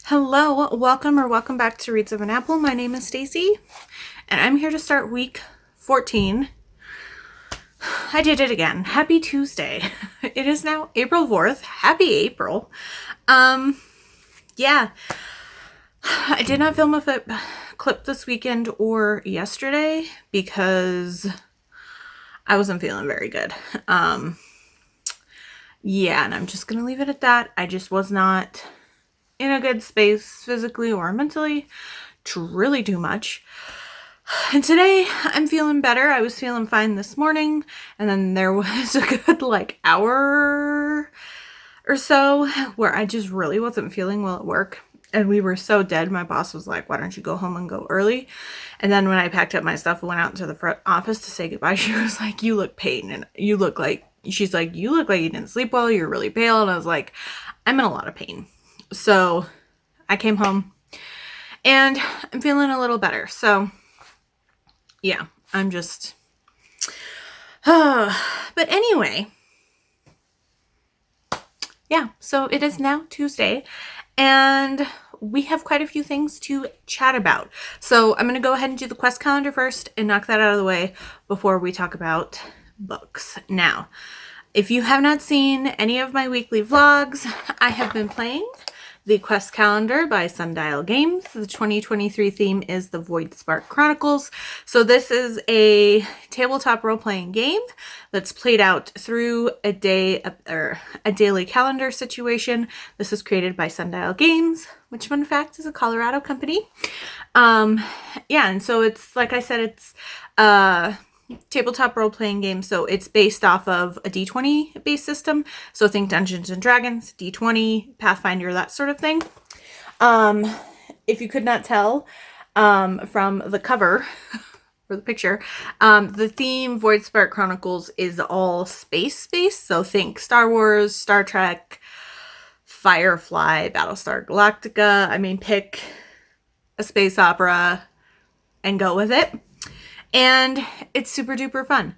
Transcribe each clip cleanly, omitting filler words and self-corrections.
Hello, welcome back to Reads of an Apple. My name is Stacy, and I'm here to start week 14. I did it again. Happy Tuesday. It is now April 4th. Happy April. Yeah. I did not film a clip this weekend or yesterday because I wasn't feeling very good. Yeah, and I'm just gonna leave it at that. I just was not in a good space physically or mentally to really do much. And today I'm feeling better. I was feeling fine this morning, and then there was a good hour or so where I just really wasn't feeling well at work, and we were so dead. My boss was like, why don't you go home and go early? And then when I packed up my stuff and went out into the front office to say goodbye, she was like, you look pain, and you look like you didn't sleep well, you're really pale. And I was like, I'm in a lot of pain. So I came home and I'm feeling a little better. So yeah, I'm just, but anyway, yeah, so it is now Tuesday and we have quite a few things to chat about. So I'm going to go ahead and do the quest calendar first and knock that out of the way before we talk about books. Now, if you have not seen any of my weekly vlogs, I have been playing the Quest Calendar by Sundial Games. The 2023 theme is the Void Spark Chronicles. So this is a tabletop role-playing game that's played out through a day or a daily calendar situation. This is created by Sundial Games, which, fun fact, is a Colorado company. Yeah, and so it's, like I said, it's tabletop role-playing game, so it's based off of a d20 based system, so think Dungeons and Dragons, d20, Pathfinder, that sort of thing. If you could not tell from the cover or the picture, the theme Void Spark Chronicles is all space-based, so think Star Wars, Star Trek, Firefly, Battlestar Galactica. I mean, pick a space opera and go with it. And it's super duper fun.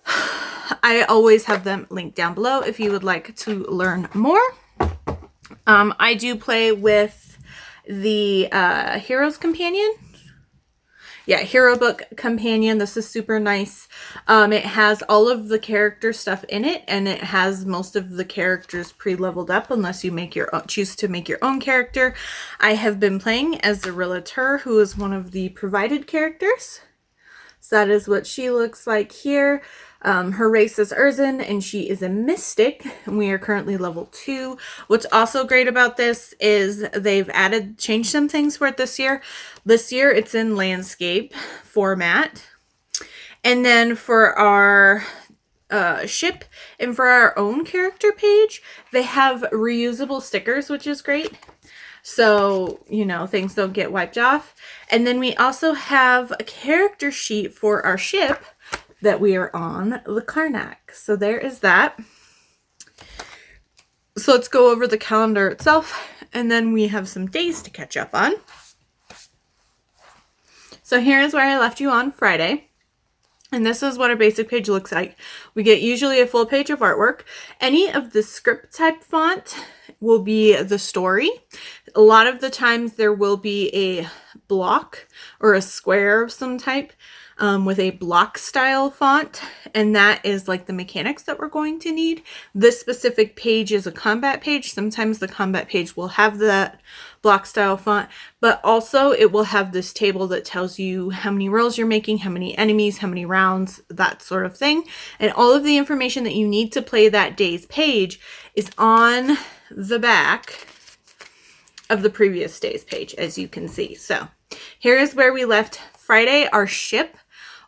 I always have them linked down below if you would like to learn more. I do play with the Hero's Companion. Yeah, Hero Book Companion. This is super nice. It has all of the character stuff in it, and it has most of the characters pre-leveled up unless you choose to make your own character. I have been playing as the Relateur, who is one of the provided characters. So that is what she looks like here. Her race is Urzen, and she is a mystic, and we are currently level 2. What's also great about this is they've changed some things for it this year. This year it's in landscape format. And then for our ship and for our own character page, they have reusable stickers, which is great. So, things don't get wiped off. And then we also have a character sheet for our ship that we are on, the Karnak. So there is that. So let's go over the calendar itself, and then we have some days to catch up on. So here is where I left you on Friday. And this is what a basic page looks like. We get usually a full page of artwork. Any of the script type font will be the story. A lot of the times there will be a block or a square of some type with a block style font, and that is like the mechanics that we're going to need. This specific page is a combat page. Sometimes the combat page will have that block style font, but also it will have this table that tells you how many rolls you're making, how many enemies, how many rounds, that sort of thing. And all of the information that you need to play that day's page is on the back of the previous day's page, as you can see. So here is where we left Friday. Our ship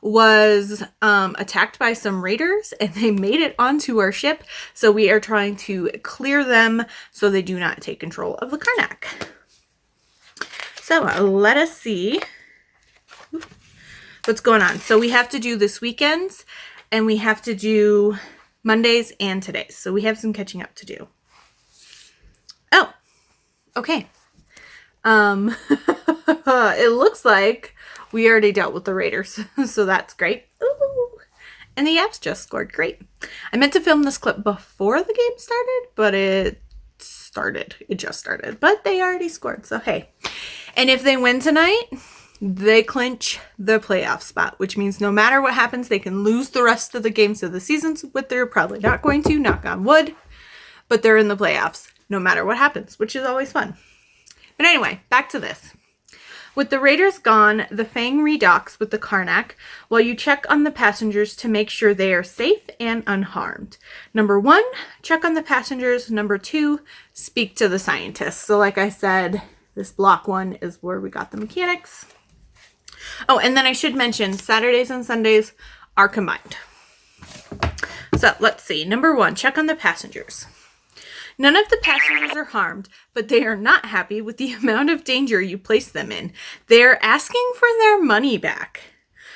was attacked by some raiders, and they made it onto our ship. So we are trying to clear them so they do not take control of the Karnak. So let us see what's going on. So we have to do this weekend's, and we have to do Mondays and today's. So we have some catching up to do. Oh, okay. It looks like we already dealt with the raiders, so that's great. Ooh. And the apps just scored great. I meant to film this clip before the game started, but it's started. It just started, but they already scored. So, hey. And if they win tonight, they clinch the playoff spot, which means no matter what happens, they can lose the rest of the games of the seasons, but they're probably not going to, knock on wood, but they're in the playoffs no matter what happens, which is always fun. But anyway, back to this. With the raiders gone, the Fang redocks with the Karnak while you check on the passengers to make sure they are safe and unharmed. Number 1, check on the passengers. Number 2, speak to the scientists. So like I said, this block 1 is where we got the mechanics. Oh, and then I should mention Saturdays and Sundays are combined. So let's see. Number 1, check on the passengers. None of the passengers are harmed, but they are not happy with the amount of danger you place them in. They are asking for their money back.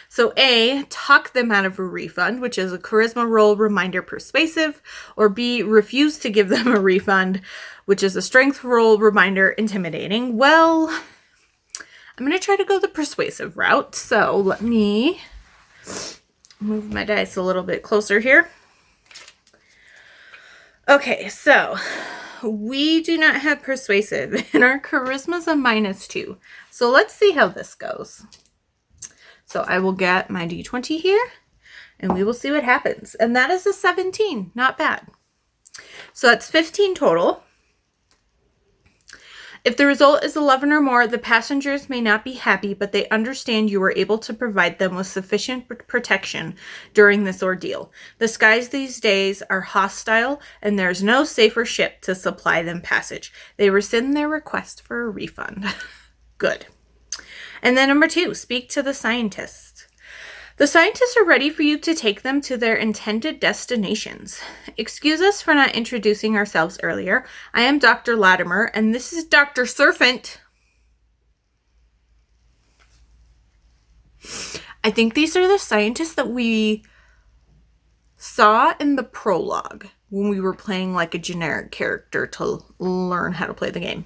So A, talk them out of a refund, which is a charisma roll, reminder, persuasive, or B, refuse to give them a refund, which is a strength roll, reminder, intimidating. Well, I'm going to try to go the persuasive route. So let me move my dice a little bit closer here. Okay, so we do not have persuasive, and our charisma is a -2. So let's see how this goes. So I will get my d20 here, and we will see what happens. And that is a 17. Not bad. So that's 15 total. If the result is 11 or more, the passengers may not be happy, but they understand you were able to provide them with sufficient protection during this ordeal. The skies these days are hostile, and there's no safer ship to supply them passage. They rescind their request for a refund. Good. And then number 2, speak to the scientists. The scientists are ready for you to take them to their intended destinations. Excuse us for not introducing ourselves earlier. I am Dr. Latimer, and this is Dr. Serpent. I think these are the scientists that we saw in the prologue when we were playing like a generic character to learn how to play the game.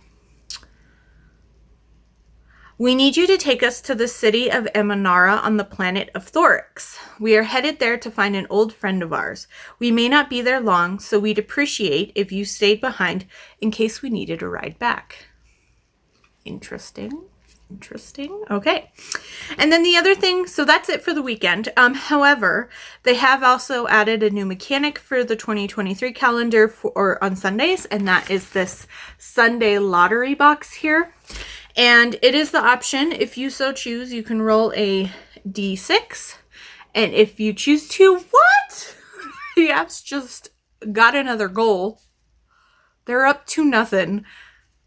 We need you to take us to the city of Emanara on the planet of Thorax. We are headed there to find an old friend of ours. We may not be there long, so we'd appreciate if you stayed behind in case we needed a ride back. Interesting. Okay. And then the other thing, so that's it for the weekend. However, they have also added a new mechanic for the 2023 calendar on Sundays, and that is this Sunday lottery box here. And it is the option, if you so choose, you can roll a d6. And if you choose to, what? The apps just got another goal. They're up to nothing.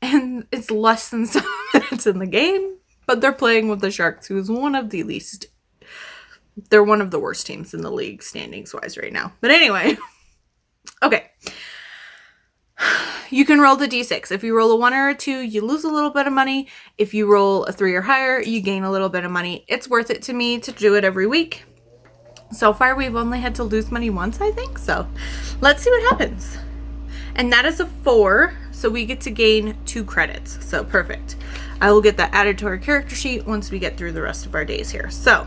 And it's less than 7 minutes in the game. But they're playing with the Sharks, who is one of the least... They're one of the worst teams in the league, standings-wise, right now. But anyway. Okay. You can roll the d6. If you roll a 1 or a 2, you lose a little bit of money. If you roll a 3 or higher, you gain a little bit of money. It's worth it to me to do it every week. So far, we've only had to lose money once, I think. So let's see what happens. And that is a 4, so we get to gain 2 credits. So perfect. I will get that added to our character sheet once we get through the rest of our days here. So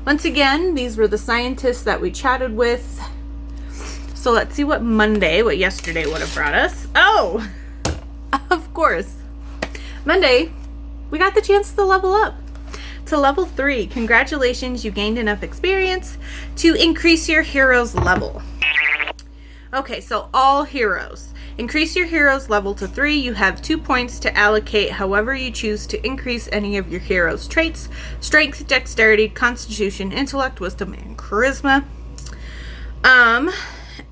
once again, these were the scientists that we chatted with. So let's see what yesterday would have brought us. Oh, of course. Monday, we got the chance to level up to level 3. Congratulations, you gained enough experience to increase your hero's level. Okay, so all heroes. Increase your hero's level to 3. You have 2 points to allocate however you choose to increase any of your hero's traits. Strength, dexterity, constitution, intellect, wisdom, and charisma.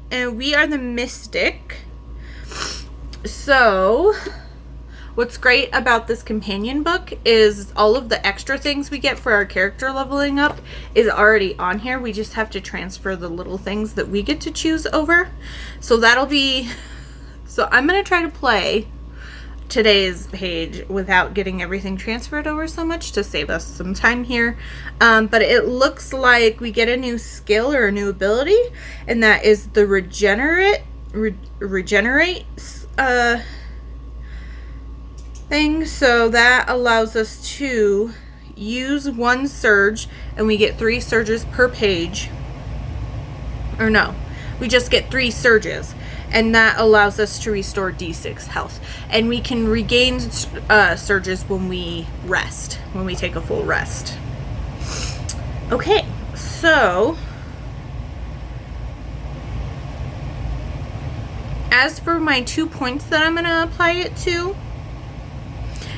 And we are the Mystic. So, what's great about this companion book is all of the extra things we get for our character leveling up is already on here. We just have to transfer the little things that we get to choose over. So that'll be... So I'm going to try to play today's page without getting everything transferred over so much to save us some time here. But it looks like we get a new skill or a new ability, and that is the regenerate thing. So that allows us to use 1 surge, and we get 3 surges per page. Or no, we just get 3 surges. and that allows us to restore D6 health. And we can regain surges when we rest, when we take a full rest. Okay, so as for my 2 points that I'm going to apply it to,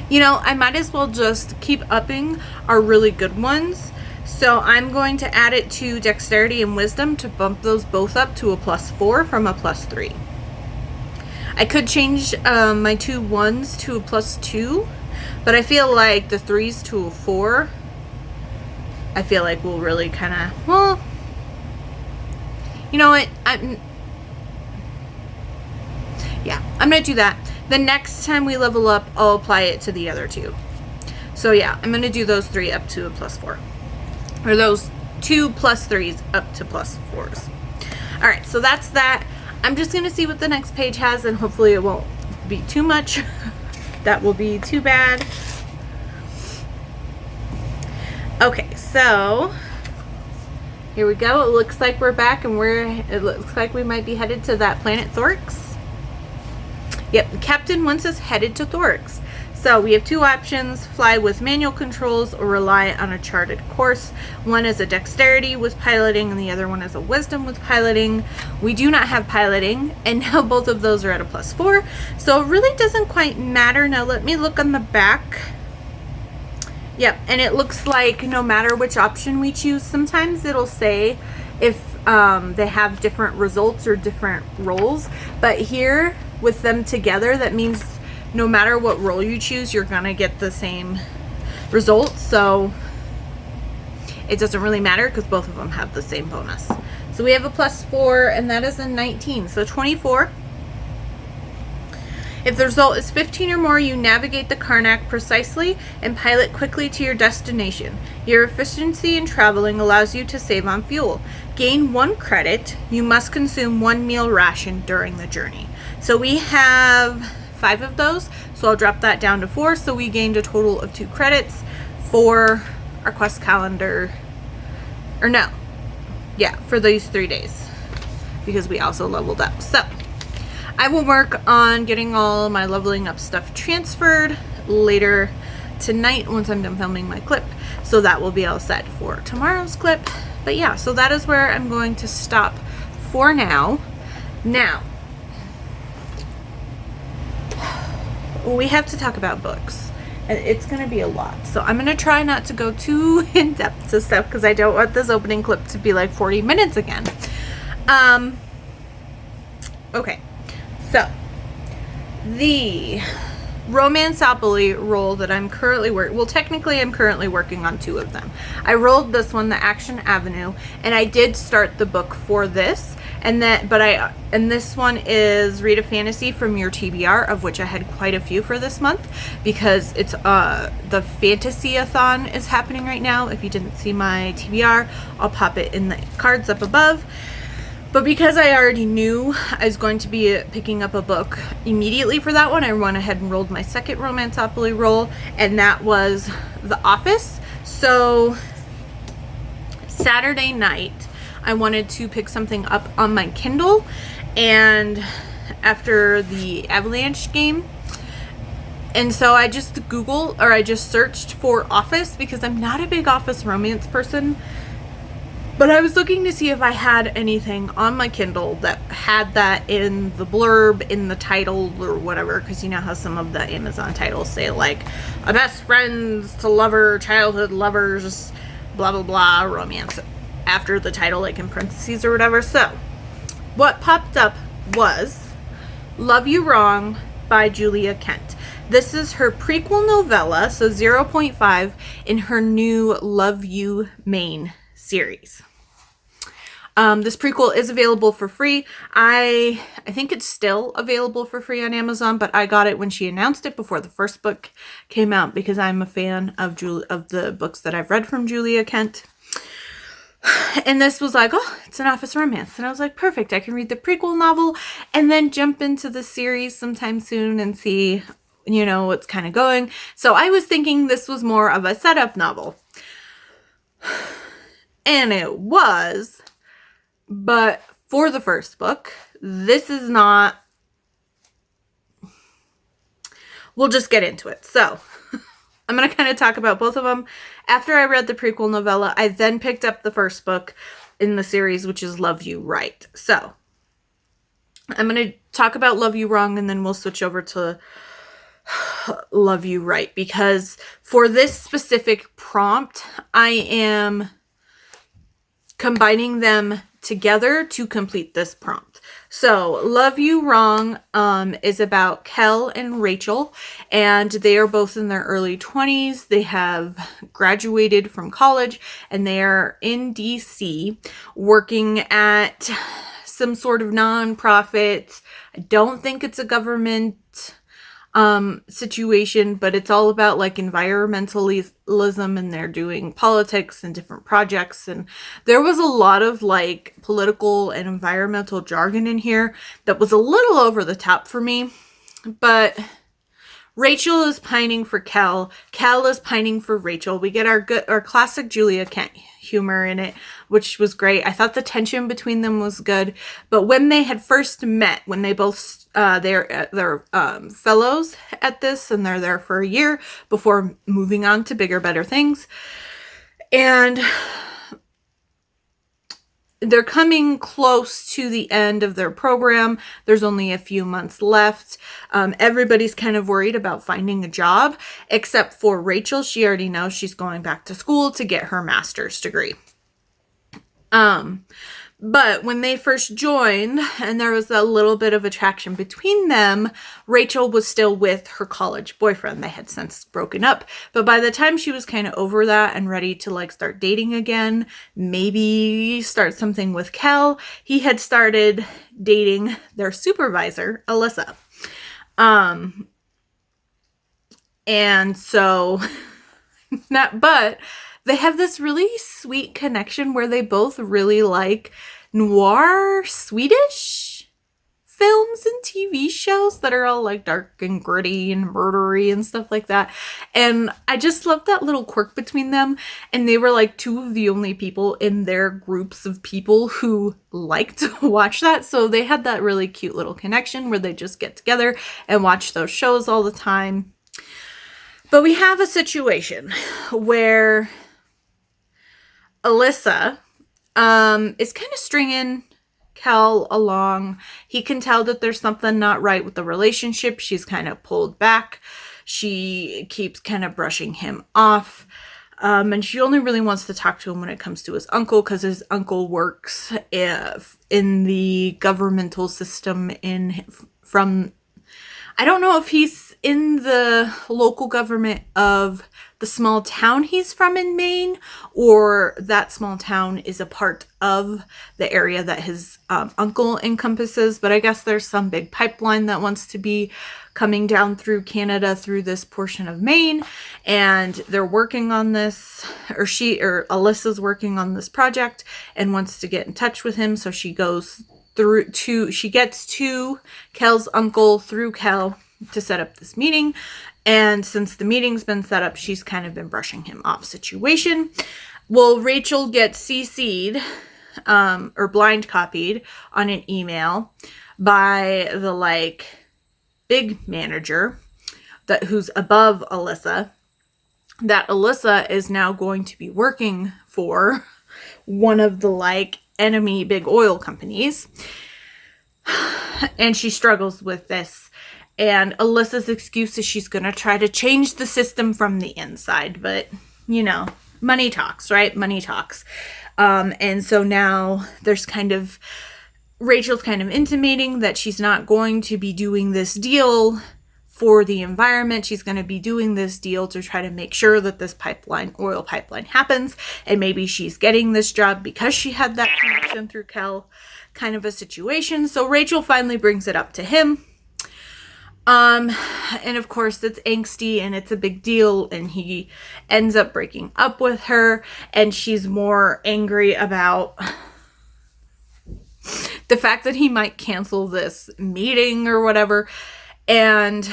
you know, I might as well just keep upping our really good ones. So I'm going to add it to dexterity and wisdom to bump those both up to a +4 from a +3. I could change my 2 1s to a +2, but I feel like the 3s to a 4, I feel like will really kind of, well, you know what, I'm going to do that. The next time we level up, I'll apply it to the other 2. So yeah, I'm going to do those 3 up to a +4. Or those 2 +3s up to +4s. Alright, so that's that. I'm just going to see what the next page has, and hopefully it won't be too much. That will be too bad. Okay, so here we go. It looks like we're back, and it looks like we might be headed to that planet Thorix. Yep, the captain wants us headed to Thorix. So we have 2 options: fly with manual controls or rely on a charted course. One is a dexterity with piloting and the other one is a wisdom with piloting. We do not have piloting, and now both of those are at a +4. So it really doesn't quite matter. Now let me look on the back. Yep, and it looks like no matter which option we choose, sometimes it'll say if they have different results or different roles. But here, with them together, that means no matter what role you choose, you're gonna get the same result. So it doesn't really matter because both of them have the same bonus. So we have a +4, and that is a 19, so 24. If the result is 15 or more, you navigate the Karnak precisely and pilot quickly to your destination. Your efficiency in traveling allows you to save on fuel. Gain 1 credit. You must consume 1 meal ration during the journey. So we have 5 of those, so I'll drop that down to 4. So we gained a total of 2 credits for our quest calendar, or no, yeah, for these 3 days, because we also leveled up. So I will work on getting all my leveling up stuff transferred later tonight once I'm done filming my clip, so that will be all set for tomorrow's clip. But yeah, so that is where I'm going to stop for now. Now, we have to talk about books, and it's going to be a lot, so I'm going to try not to go too in depth to stuff because I don't want this opening clip to be like 40 minutes again. Okay, so the Romanceopoly roll that I'm currently technically I'm currently working on 2 of them. I rolled this one, the Action Avenue, and I did start the book for this. And this one is Read a Fantasy from Your TBR, of which I had quite a few for this month because it's the Fantasy-a-thon is happening right now. If you didn't see my TBR, I'll pop it in the cards up above. But because I already knew I was going to be picking up a book immediately for that one, I went ahead and rolled my second Romanceopoly roll, and that was The Office. So Saturday night, I wanted to pick something up on my Kindle, and after the Avalanche game, and so I just searched for Office because I'm not a big office romance person, but I was looking to see if I had anything on my Kindle that had that in the blurb, in the title, or whatever, because you know how some of the Amazon titles say like a best friends to lover, childhood lovers, blah blah blah, romance after the title, like in parentheses or whatever. So what popped up was Love You Wrong by Julia Kent. This is her prequel novella, so 0.5 in her new Love You main series. This prequel is available for free. I think it's still available for free on Amazon, but I got it when she announced it before the first book came out because I'm a fan of the books that I've read from Julia Kent. And this was like, oh, it's an office romance. And I was like, perfect. I can read the prequel novel and then jump into the series sometime soon and see, you know, what's kind of going. So I was thinking this was more of a setup novel. And it was. But for the first book, this is not, we'll just get into it. So I'm going to kind of talk about both of them. After I read the prequel novella, I then picked up the first book in the series, which is Love You Right. So I'm going to talk about Love You Wrong, and then we'll switch over to Love You Right, because for this specific prompt, I am combining them together to complete this prompt. So Love You Wrong is about Kel and Rachel, and they are both in their early 20s. They have graduated from college, and they are in DC working at some sort of nonprofit. I don't think it's a government situation, but it's all about like environmentalism, and they're doing politics and different projects, and there was a lot of like political and environmental jargon in here that was a little over the top for me. But Rachel is pining for Kel. Kel is pining for Rachel. We get our classic Julia Kent humor in it, which was great. I thought the tension between them was good. But when they had first met, when they both they're fellows at this, and they're there for a year before moving on to bigger, better things, and they're coming close to the end of their program. There's only a few months left. Everybody's kind of worried about finding a job, except for Rachel. She already knows she's going back to school to get her master's degree. But when they first joined, and there was a little bit of attraction between them, Rachel was still with her college boyfriend. They had since broken up. But by the time she was kind of over that and ready to like start dating again, maybe start something with Kel, he had started dating their supervisor, Alyssa. And so, but they have this really sweet connection where they both really like noir Swedish films and TV shows that are all like dark and gritty and murdery and stuff like that. And I just love that little quirk between them. And they were like two of the only people in their groups of people who liked to watch that. So they had that really cute little connection where they just get together and watch those shows all the time. But we have a situation where Alyssa is kind of stringing Kel along. He can tell that there's something not right with the relationship. She's kind of pulled back. She keeps kind of brushing him off. And she only really wants to talk to him when it comes to his uncle, because his uncle works in the governmental system from, I don't know if he's in the local government of the small town he's from in Maine, or that small town is a part of the area that his uncle encompasses. But I guess there's some big pipeline that wants to be coming down through Canada through this portion of Maine, and they're working on this, or Alyssa's working on this project and wants to get in touch with him. So she gets to Kel's uncle through Kel to set up this meeting. And since the meeting's been set up, she's kind of been brushing him off situation. Well, Rachel gets CC'd or blind copied on an email by the like big manager who's above Alyssa, that Alyssa is now going to be working for one of the like enemy big oil companies. And she struggles with this. And Alyssa's excuse is she's going to try to change the system from the inside. But, you know, money talks, right? Money talks. And so now there's Rachel's kind of intimating that she's not going to be doing this deal for the environment. She's going to be doing this deal to try to make sure that this oil pipeline happens. And maybe she's getting this job because she had that connection through Kel, kind of a situation. So Rachel finally brings it up to him. And of course it's angsty and it's a big deal, and he ends up breaking up with her, and she's more angry about the fact that he might cancel this meeting or whatever. And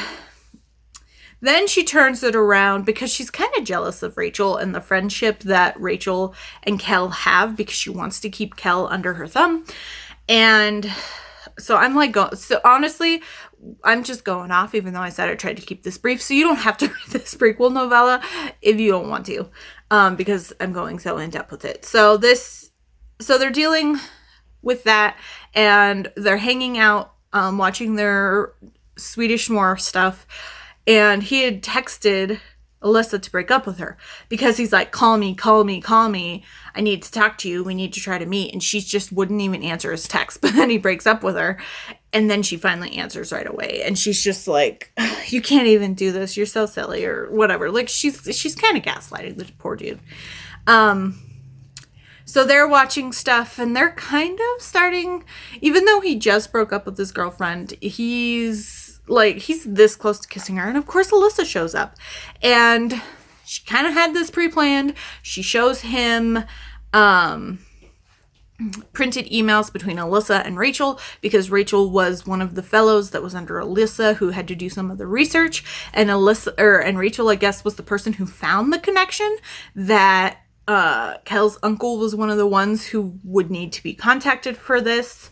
then she turns it around because she's kind of jealous of Rachel and the friendship that Rachel and Kel have, because she wants to keep Kel under her thumb. And So I'm like, so honestly, I'm just going off, even though I said I tried to keep this brief. So you don't have to read this prequel novella if you don't want to, because I'm going so in depth with it. So they're dealing with that, and they're hanging out, watching their Swedish Moor stuff. And he had texted Alyssa to break up with her because he's like, call me. I need to talk to you. We need to try to meet. And she just wouldn't even answer his text. But then he breaks up with her. And then she finally answers right away. And she's just like, you can't even do this. You're so silly, or whatever. Like, she's kind of gaslighting the poor dude. So they're watching stuff, and they're kind of starting, even though he just broke up with his girlfriend, he's this close to kissing her. And of course, Alyssa shows up, and she kind of had this pre-planned. She shows him printed emails between Alyssa and Rachel, because Rachel was one of the fellows that was under Alyssa who had to do some of the research. And Rachel, I guess, was the person who found the connection that Kel's uncle was one of the ones who would need to be contacted for this.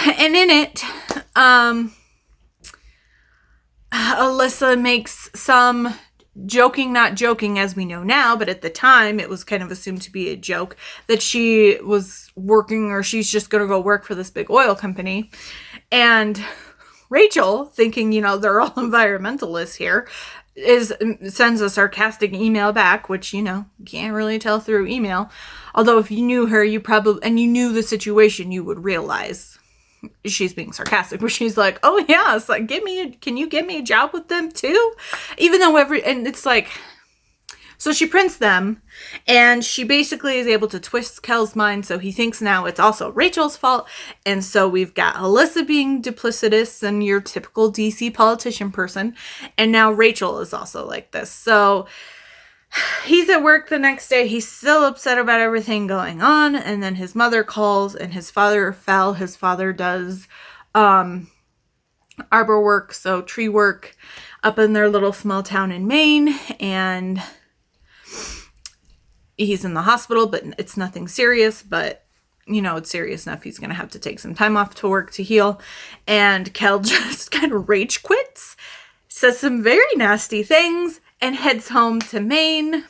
And in it, Alyssa makes some joking, not joking as we know now, but at the time it was kind of assumed to be a joke, that she was working, or she's just going to go work for this big oil company. And Rachel, thinking, they're all environmentalists here, sends a sarcastic email back, which, can't really tell through email. Although if you knew her, you knew the situation, you would realize she's being sarcastic, where she's like, oh yeah, it's like, can you get me a job with them too? Even though and it's like, so she prints them, and she basically is able to twist Kel's mind, so he thinks now it's also Rachel's fault. And so we've got Alyssa being duplicitous and your typical DC politician person, and now Rachel is also like this. So he's at work the next day. He's still upset about everything going on. And then his mother calls, and his father fell. His father does arbor work, so tree work, up in their little small town in Maine. And he's in the hospital, but it's nothing serious. But, it's serious enough. He's going to have to take some time off to work to heal. And Kel just kind of rage quits, says some very nasty things, and heads home to Maine.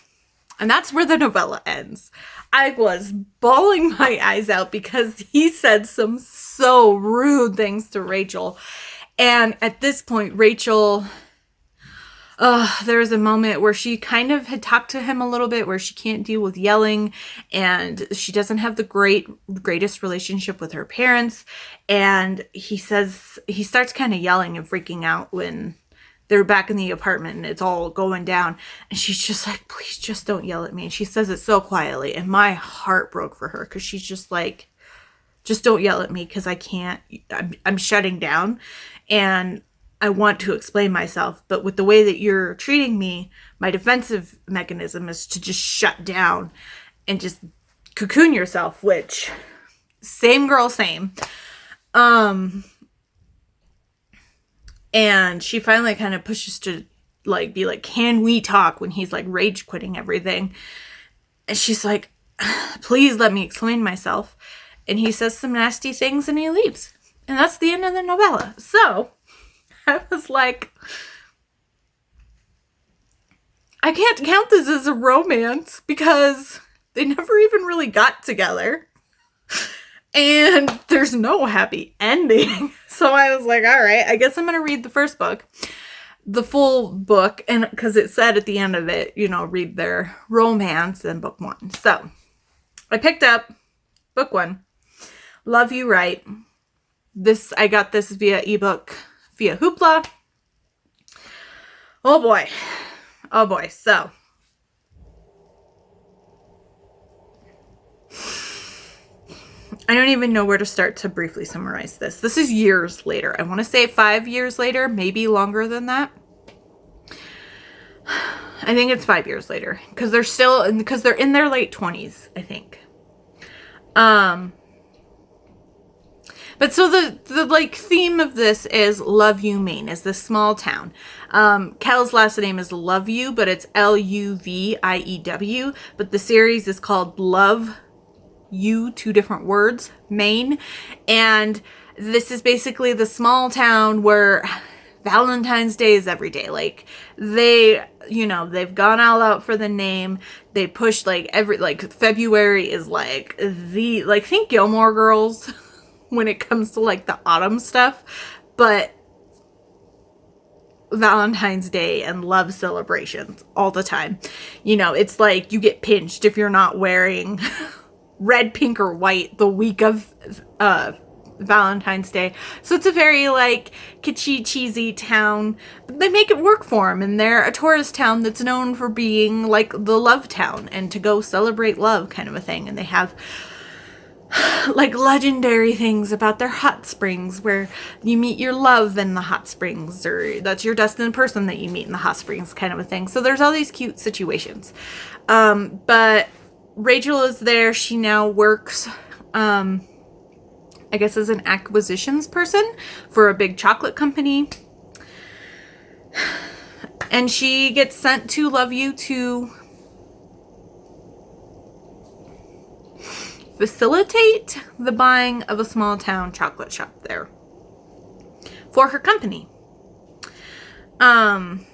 And that's where the novella ends. I was bawling my eyes out because he said some so rude things to Rachel. And at this point, Rachel, there was a moment where she kind of had talked to him a little bit, where she can't deal with yelling, and she doesn't have the greatest relationship with her parents. And he starts kind of yelling and freaking out when they're back in the apartment and it's all going down. And she's just like, please just don't yell at me. And she says it so quietly. And my heart broke for her, because she's just like, just don't yell at me, because I can't, I'm shutting down. And I want to explain myself. But with the way that you're treating me, my defensive mechanism is to just shut down and just cocoon yourself, which, same girl, same. And she finally kind of pushes to be like, can we talk, when he's like rage quitting everything. And she's like, please let me explain myself. And he says some nasty things and he leaves. And that's the end of the novella. So I was like, I can't count this as a romance, because they never even really got together. And there's no happy ending. So I was like, all right, I guess I'm going to read the first book, the full book. And because it said at the end of it, read their romance in book 1. So I picked up book 1, Love You Right. I got this via ebook, via Hoopla. Oh boy. So I don't even know where to start to briefly summarize this. This is years later. I want to say 5 years later, maybe longer than that. I think it's 5 years later, because they're in their late 20s, I think. But so the theme of this is Love You, Maine, is this small town. Kel's last name is Love You, but it's Luview. But the series is called Love U, two different words, Maine. And this is basically the small town where Valentine's Day is every day. Like they, you know, they've gone all out for the name. They push like February is like think Gilmore Girls when it comes to like the autumn stuff, but Valentine's Day and love celebrations all the time. You know, it's like you get pinched if you're not wearing red, pink, or white the week of Valentine's Day. So it's a very like kitschy, cheesy town, but they make it work for them. And they're a tourist town that's known for being like the love town and to go celebrate love kind of a thing. And they have like legendary things about their hot springs where you meet your love in the hot springs, or that's your destined person that you meet in the hot springs kind of a thing. So there's all these cute situations. But Rachel is there. She now works, I guess, as an acquisitions person for a big chocolate company. And she gets sent to Loveview to facilitate the buying of a small town chocolate shop there for her company. And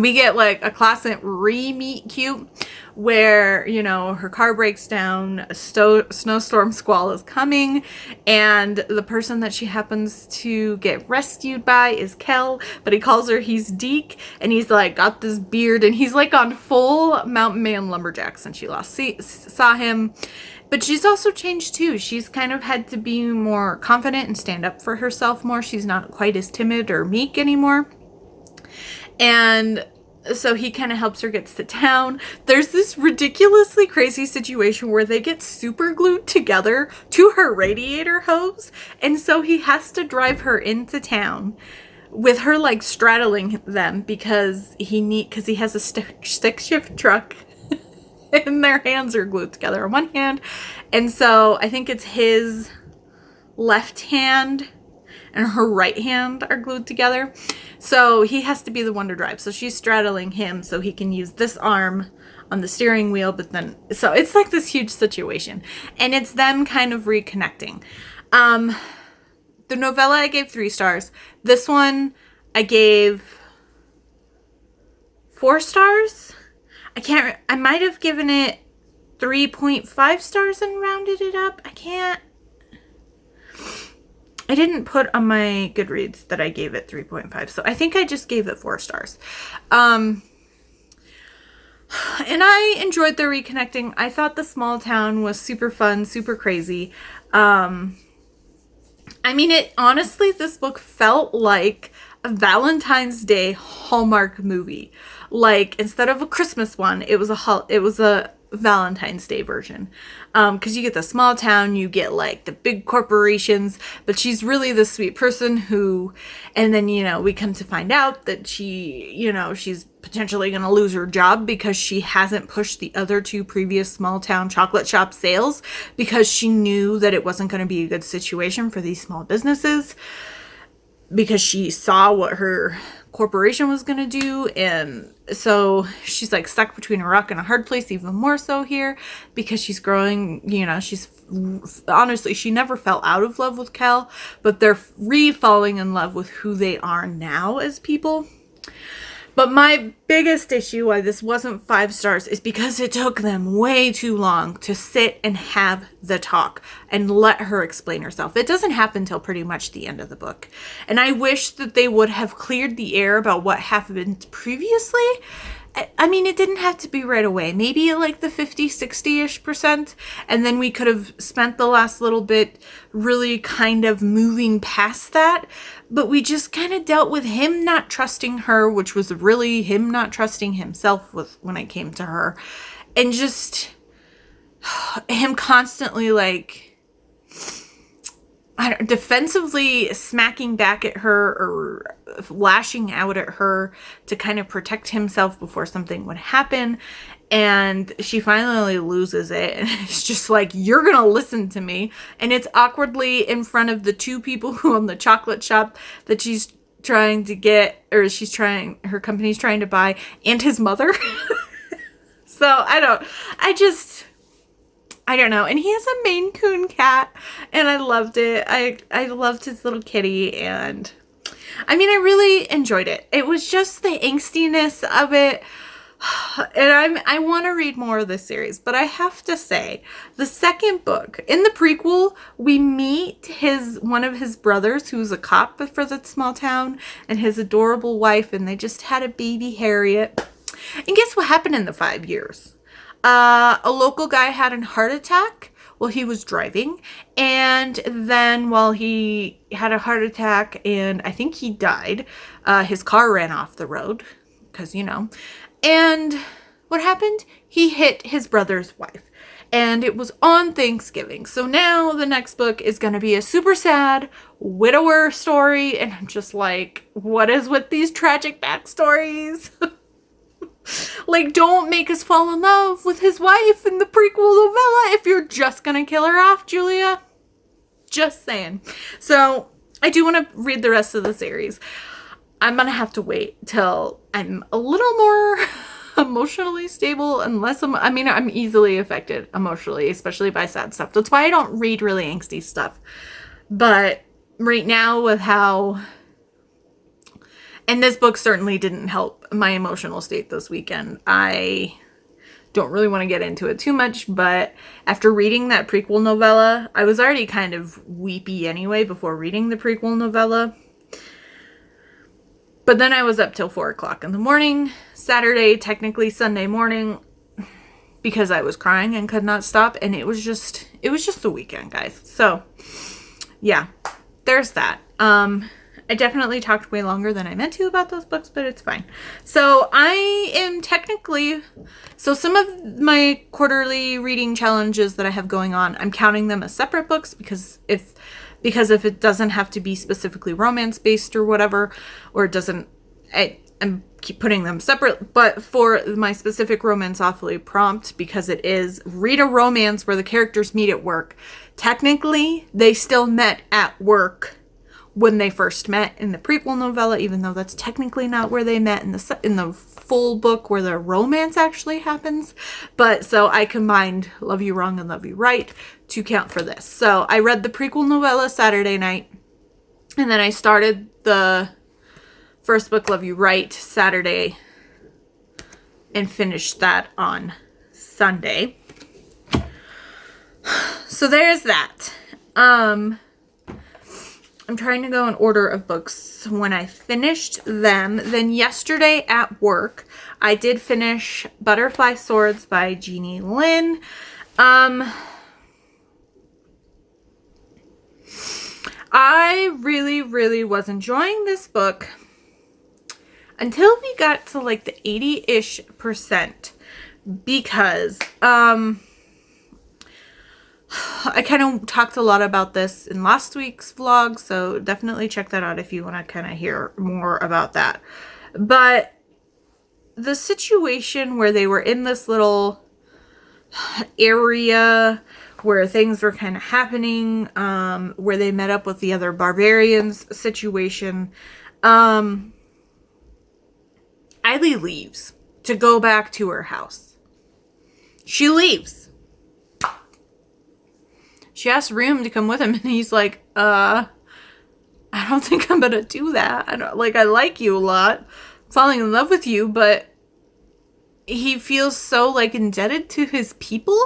we get like a classic re-meet cute where, you know, her car breaks down, a snowstorm squall is coming, and the person that she happens to get rescued by is Kel, but he calls her, he's Deke, and he's like got this beard, and he's like on full Mountain Man lumberjack since she last saw him. But she's also changed too. She's kind of had to be more confident and stand up for herself more. She's not quite as timid or meek anymore. And so he kind of helps her get to town. There's this ridiculously crazy situation where they get super glued together to her radiator hose. And so he has to drive her into town with her like straddling them because he has a stick shift truck and their hands are glued together on one hand. And so I think it's his left hand and her right hand are glued together. So he has to be the one to drive. So she's straddling him so he can use this arm on the steering wheel. But then, so it's like this huge situation. And it's them kind of reconnecting. The novella I gave 3 stars. This one I gave 4 stars. I might have given it 3.5 stars and rounded it up. I didn't put on my Goodreads that I gave it 3.5, so I think I just gave it 4 stars. And I enjoyed the reconnecting. I thought the small town was super fun, super crazy. I mean, honestly, this book felt like a Valentine's Day Hallmark movie. Like, instead of a Christmas one, it was a Valentine's Day version. Because you get the small town, you get like the big corporations, but she's really the sweet person who, and then, you know, we come to find out that she's potentially going to lose her job because she hasn't pushed the other 2 previous small town chocolate shop sales because she knew that it wasn't going to be a good situation for these small businesses because she saw what her corporation was going to do. And so she's like stuck between a rock and a hard place, even more so here because she's growing, you know, honestly, she never fell out of love with Kel, but they're falling in love with who they are now as people. But my biggest issue why this wasn't 5 stars is because it took them way too long to sit and have the talk and let her explain herself. It doesn't happen till pretty much the end of the book. And I wish that they would have cleared the air about what happened previously. I mean, it didn't have to be right away. Maybe like the 50, 60-ish%. And then we could have spent the last little bit really kind of moving past that. But we just kind of dealt with him not trusting her, which was really him not trusting himself when it came to her. And just him constantly like defensively smacking back at her or lashing out at her to kind of protect himself before something would happen. And she finally loses it. And it's just like, you're going to listen to me. And it's awkwardly in front of the 2 people who own the chocolate shop that she's trying to get, or her company's trying to buy, and his mother. So I don't know. And he has a Maine Coon cat, and I loved it. I loved his little kitty, and I mean, I really enjoyed it. It was just the angstiness of it. And I want to read more of this series, but I have to say, the second book, in the prequel, we meet one of his brothers who's a cop for the small town, and his adorable wife, and they just had a baby Harriet. And guess what happened in the 5 years? A local guy had a heart attack while he was driving, and then while he had a heart attack and I think he died, his car ran off the road, because and what happened? He hit his brother's wife, and it was on Thanksgiving. So now the next book is going to be a super sad widower story, and I'm just like, what is with these tragic backstories? Like, don't make us fall in love with his wife in the prequel novella if you're just gonna kill her off, Julia. Just saying. So, I do want to read the rest of the series. I'm gonna have to wait till I'm a little more emotionally stable, unless I'm easily affected emotionally, especially by sad stuff. That's why I don't read really angsty stuff. But right now, with how... And this book certainly didn't help my emotional state this weekend. I don't really want to get into it too much, but after reading that prequel novella, I was already kind of weepy anyway before reading the prequel novella. But then I was up till 4 o'clock in the morning, Saturday, technically Sunday morning, because I was crying and could not stop. And it was just the weekend, guys. So yeah, there's that. I definitely talked way longer than I meant to about those books, but it's fine. So I am so some of my quarterly reading challenges that I have going on, I'm counting them as separate books because if it doesn't have to be specifically romance based or whatever, or it doesn't, I'm keep putting them separate. But for my specific romance awfully prompt, because it is read a romance where the characters meet at work. Technically, they still met at work when they first met in the prequel novella, even though that's technically not where they met in the full book where the romance actually happens. But so I combined Love You Wrong and Love You Right to count for this. So I read the prequel novella Saturday night, and then I started the first book, Love You Right, Saturday, and finished that on Sunday. So there's that. I'm trying to go in order of books when I finished them. Then yesterday at work, I did finish Butterfly Swords by Jeannie Lin. I really, really was enjoying this book until we got to like the 80-ish% because, I kind of talked a lot about this in last week's vlog, so definitely check that out if you want to kind of hear more about that. But the situation where they were in this little area where things were kind of happening, where they met up with the other barbarians situation, Eileen leaves to go back to her house. She leaves. She asked Reem to come with him, and he's like, I don't think I'm gonna do that. I like you a lot. I'm falling in love with you, but he feels so like indebted to his people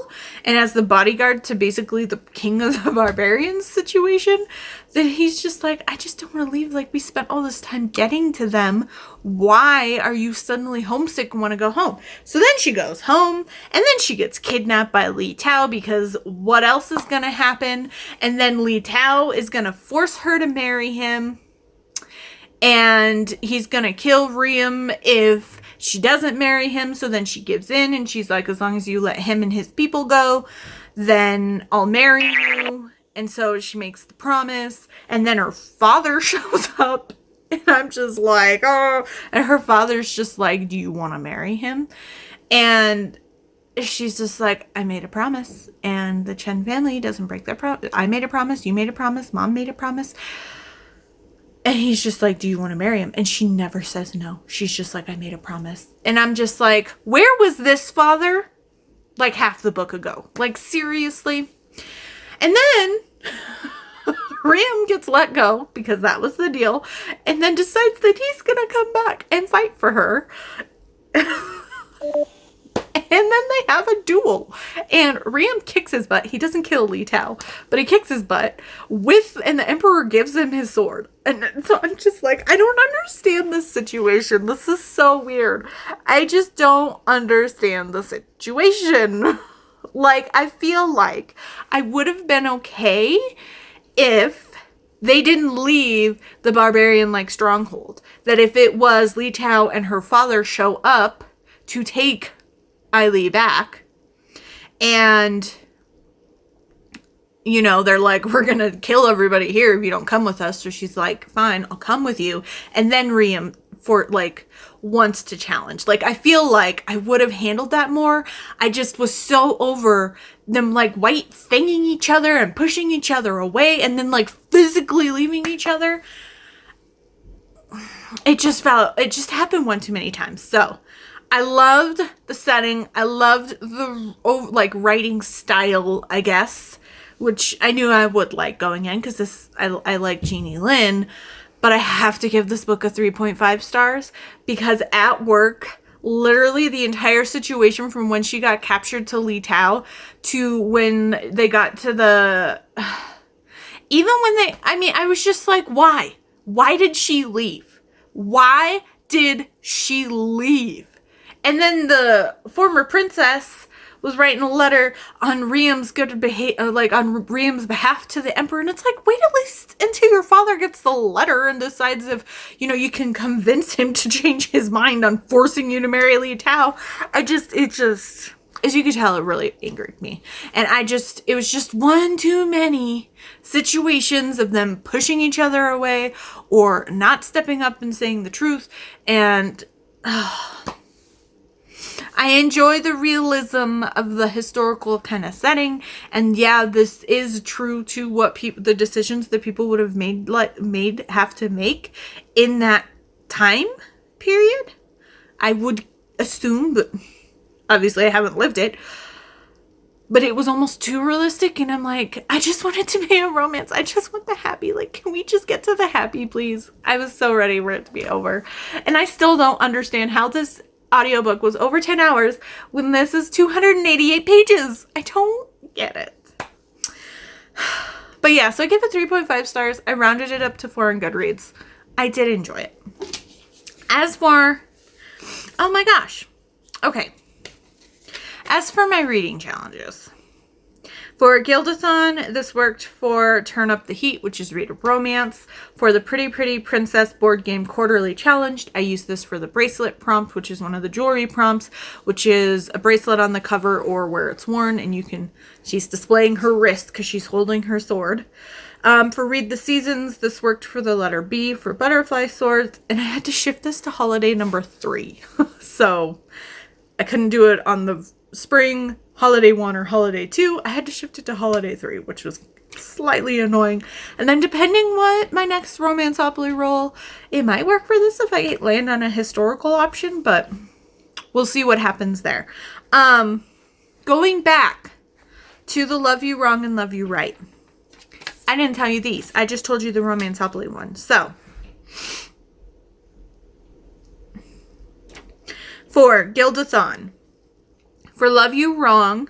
and as the bodyguard to basically the king of the barbarians situation that he's just like, I just don't want to leave. Like, we spent all this time getting to them. Why are you suddenly homesick and want to go home? So then she goes home, and then she gets kidnapped by Li Tao, because what else is going to happen? And then Li Tao is going to force her to marry him, and he's going to kill Reem if she doesn't marry him. So then she gives in, and she's like, as long as you let him and his people go, then I'll marry you. And so she makes the promise, and then her father shows up, and I'm just like, oh, and her father's just like, do you want to marry him? And she's just like, I made a promise, and the Chen family doesn't break their promise. I made a promise, you made a promise, mom made a promise. And he's just like, do you want to marry him? And she never says no. She's just like, I made a promise. And I'm just like, where was this, father? Like half the book ago. Like, seriously? And then Ram gets let go because that was the deal. And then decides that he's going to come back and fight for her. And then they have a duel. And Ram kicks his butt. He doesn't kill Li Tao, but he kicks his butt and the Emperor gives him his sword. And so I'm just like, I don't understand this situation. This is so weird. I just don't understand the situation. Like, I feel like I would have been okay if they didn't leave the barbarian-like stronghold. That if it was Li Tao and her father show up to take Ai back, and you know, they're like, we're gonna kill everybody here if you don't come with us. So she's like, fine, I'll come with you. And then Riem wants to challenge. Like, I feel like I would have handled that more. I just was so over them like white fanging each other and pushing each other away and then like physically leaving each other. It just happened one too many times. So I loved the setting. I loved the like writing style, I guess, which I knew I would like going in because I like Jeannie Lin, but I have to give this book a 3.5 stars because at work, literally the entire situation from when she got captured to Li Tao to when they got to I was just like, why? Why did she leave? Why did she leave? And then the former princess was writing a letter on Riem's on Riem's behalf to the Emperor. And it's like, wait at least until your father gets the letter and decides if, you know, you can convince him to change his mind on forcing you to marry Li Tao. It just, as you could tell, it really angered me. And it was just one too many situations of them pushing each other away or not stepping up and saying the truth. And I enjoy the realism of the historical kind of setting. And yeah, this is true to what the decisions that people would have have to make in that time period. I would assume, but obviously I haven't lived it. But it was almost too realistic. And I'm like, I just want it to be a romance. I just want the happy. Like, can we just get to the happy, please? I was so ready for it to be over. And I still don't understand how this audiobook was over 10 hours when this is 288 pages. I don't get it. But yeah, so I give it 3.5 stars. I rounded it up to 4 on Goodreads. I did enjoy it. As for, oh my gosh. Okay. As for my reading challenges, for Gildathon, this worked for Turn Up the Heat, which is read a romance. For the Pretty Pretty Princess board game quarterly challenged, I used this for the bracelet prompt, which is one of the jewelry prompts, which is a bracelet on the cover or where it's worn, and she's displaying her wrist because she's holding her sword. For Read the Seasons, this worked for the letter B for butterfly swords, and I had to shift this to holiday number 3. So I couldn't do it on the spring, holiday 1 or holiday 2. I had to shift it to holiday 3, which was slightly annoying. And then depending what my next Romanceopoly roll, it might work for this if I land on a historical option, but we'll see what happens there. Going back to the Love You Wrong and Love You Right. I didn't tell you these. I just told you the Romanceopoly one. So for Gildathon, for Love You Wrong,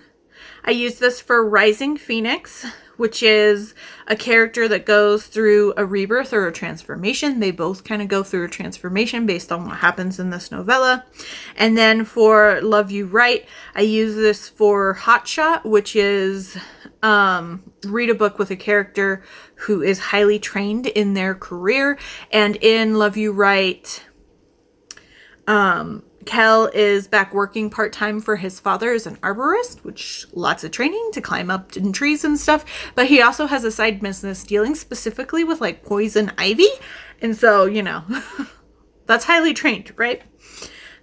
I use this for Rising Phoenix, which is a character that goes through a rebirth or a transformation. They both kind of go through a transformation based on what happens in this novella. And then for Love You Right, I use this for Hotshot, which is read a book with a character who is highly trained in their career. And in Love You Right, Kel is back working part-time for his father as an arborist, which lots of training to climb up in trees and stuff. But he also has a side business dealing specifically with like poison ivy. And so, you know, that's highly trained, right?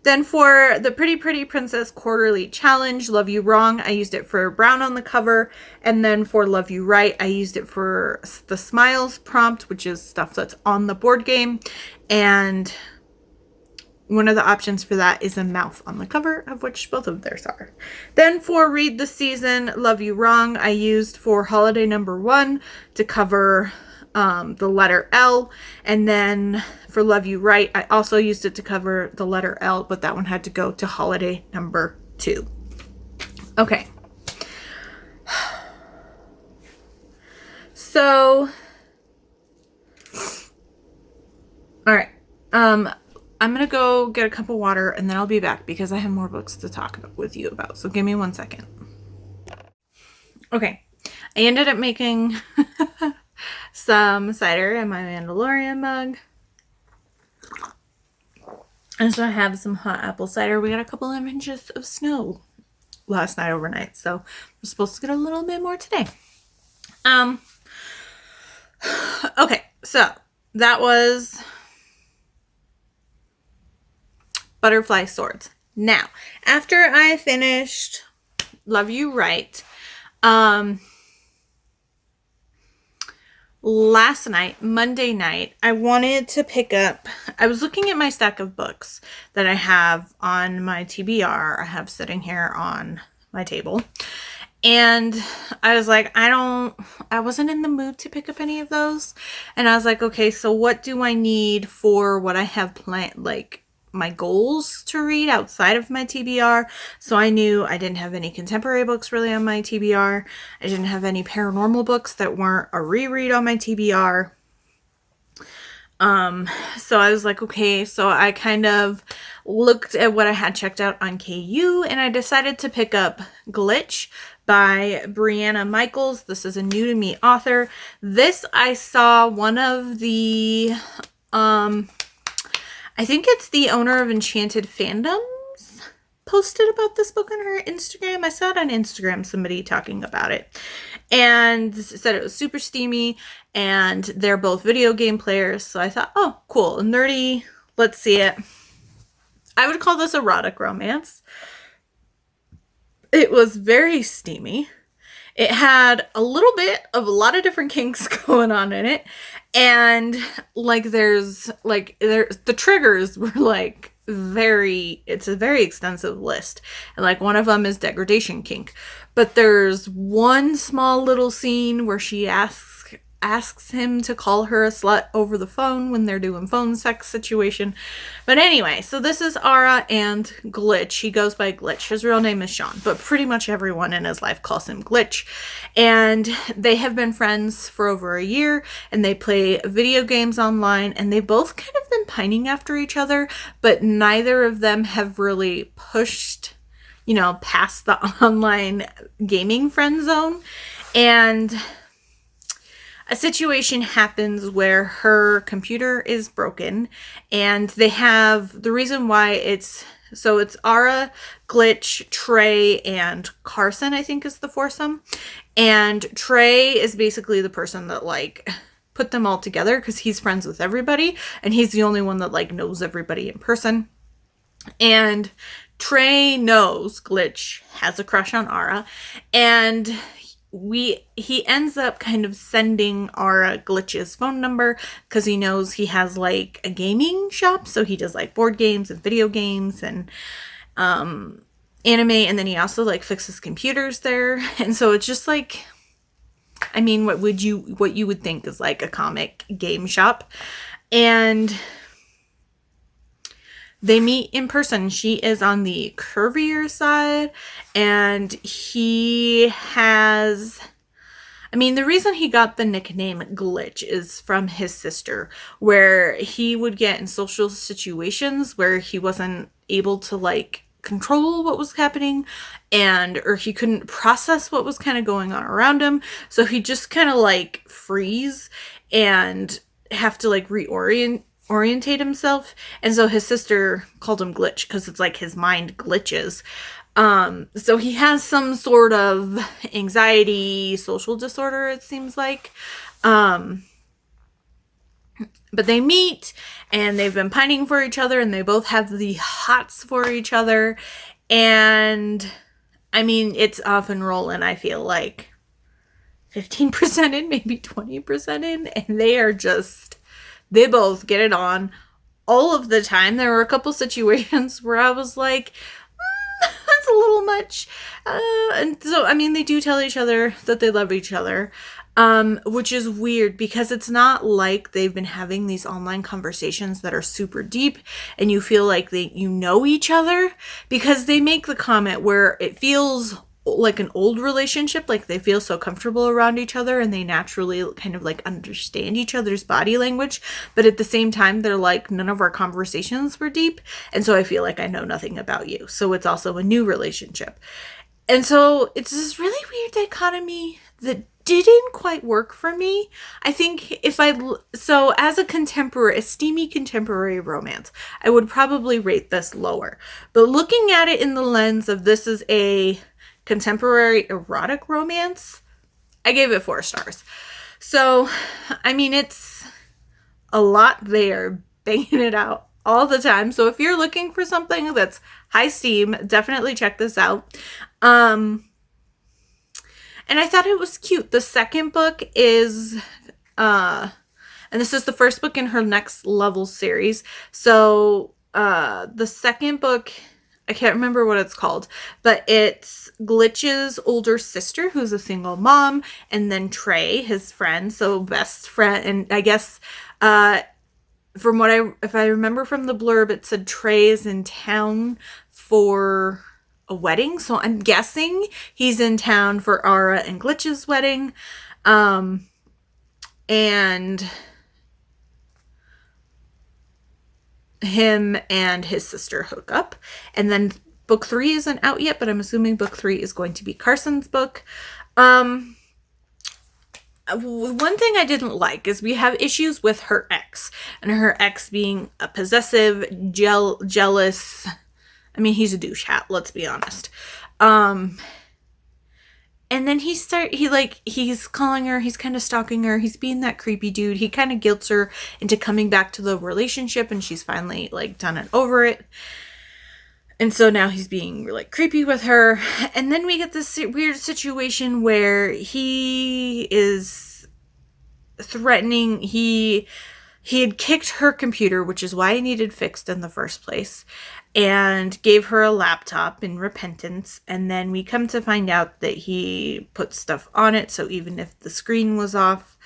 Then for the Pretty Pretty Princess Quarterly Challenge, Love You Wrong, I used it for brown on the cover. And then for Love You Right, I used it for the Smiles prompt, which is stuff that's on the board game. And one of the options for that is a mouth on the cover, of which both of theirs are. Then for Read the Season, Love You Wrong, I used for holiday number 1 to cover the letter L. And then for Love You Right, I also used it to cover the letter L, but that one had to go to holiday number 2. Okay. So, all right. I'm going to go get a cup of water and then I'll be back because I have more books to talk with you about. So give me 1 second. Okay. I ended up making some cider in my Mandalorian mug. And so I have some hot apple cider. We got a couple of inches of snow last night overnight. So we're supposed to get a little bit more today. Okay. So that was Butterfly Swords. Now, after I finished Love You Right, last night, Monday night, I wanted to pick up, I was looking at my stack of books that I have on my TBR, I have sitting here on my table. And I was like, I wasn't in the mood to pick up any of those. And I was like, okay, so what do I need for what I have planned, like my goals to read outside of my TBR? So I knew I didn't have any contemporary books really on my TBR. I didn't have any paranormal books that weren't a reread on my TBR. So I was like, okay, so I kind of looked at what I had checked out on KU and I decided to pick up Glitch by Brianna Michaels. This is a new to me author. This I saw one of the, I think it's the owner of Enchanted Fandoms posted about this book on her Instagram. I saw it on Instagram, somebody talking about it, and said it was super steamy, and they're both video game players. So I thought, oh, cool, nerdy, let's see it. I would call this erotic romance. It was very steamy. It had a little bit of a lot of different kinks going on in it. And like the triggers were like it's a very extensive list. And like one of them is degradation kink. But there's one small little scene where she asks him to call her a slut over the phone when they're doing phone sex situation. But anyway, so this is Ara and Glitch. He goes by Glitch. His real name is Sean, but pretty much everyone in his life calls him Glitch. And they have been friends for over a year, and they play video games online, and they've both kind of been pining after each other, but neither of them have really pushed, past the online gaming friend zone. And a situation happens where her computer is broken, and they have the reason why it's Ara, Glitch, Trey, and Carson, I think is the foursome. And Trey is basically the person that like put them all together because he's friends with everybody, and he's the only one that like knows everybody in person. And Trey knows Glitch has a crush on Ara, and he ends up kind of sending Ara Glitch's phone number because he knows he has like a gaming shop, so he does like board games and video games and anime, and then he also like fixes computers there. And so it's just like, I mean, what you would think is like a comic game shop. And they meet in person. She is on the curvier side, and he has, the reason he got the nickname Glitch is from his sister, where he would get in social situations where he wasn't able to like control what was happening, or he couldn't process what was kind of going on around him. So he just kind of like freeze and have to like orientate himself. And so his sister called him Glitch because it's like his mind glitches. So he has some sort of anxiety, social disorder, it seems like. But they meet and they've been pining for each other and they both have the hots for each other. And I mean, it's off and rolling, I feel like 15% in, maybe 20% in. And they both get it on all of the time. There were a couple situations where I was like, that's a little much. And so, I mean, they do tell each other that they love each other. Which is weird because it's not like they've been having these online conversations that are super deep and you feel like you know each other, because they make the comment where it feels like an old relationship, like they feel so comfortable around each other and they naturally kind of like understand each other's body language. But at the same time, they're like, none of our conversations were deep. And so I feel like I know nothing about you. So it's also a new relationship. And so it's this really weird dichotomy that didn't quite work for me. I think so as a steamy contemporary romance, I would probably rate this lower. But looking at it in the lens of this is a contemporary erotic romance, I gave it 4 stars. So, I mean, it's a lot there, banging it out all the time. So if you're looking for something that's high steam, definitely check this out. And I thought it was cute. The second book is, and this is the first book in her Next Level series. So, the second book, I can't remember what it's called, but it's Glitch's older sister, who's a single mom, and then Trey, his friend, so best friend. And I guess, if I remember from the blurb, it said Trey is in town for a wedding, so I'm guessing he's in town for Aura and Glitch's wedding. And him and his sister hook up. And then book 3 isn't out yet, but I'm assuming book 3 is going to be Carson's book. One thing I didn't like is we have issues with her ex, and her ex being a possessive, jealous. I mean, he's a douche hat, let's be honest. And then he's calling her, he's kind of stalking her, he's being that creepy dude. He kind of guilts her into coming back to the relationship, and she's finally like done and over it. And so now he's being like creepy with her. And then we get this weird situation where he is threatening, he had kicked her computer, which is why it needed fixed in the first place, and gave her a laptop in repentance. And then we come to find out that he put stuff on it, so even if the screen was off,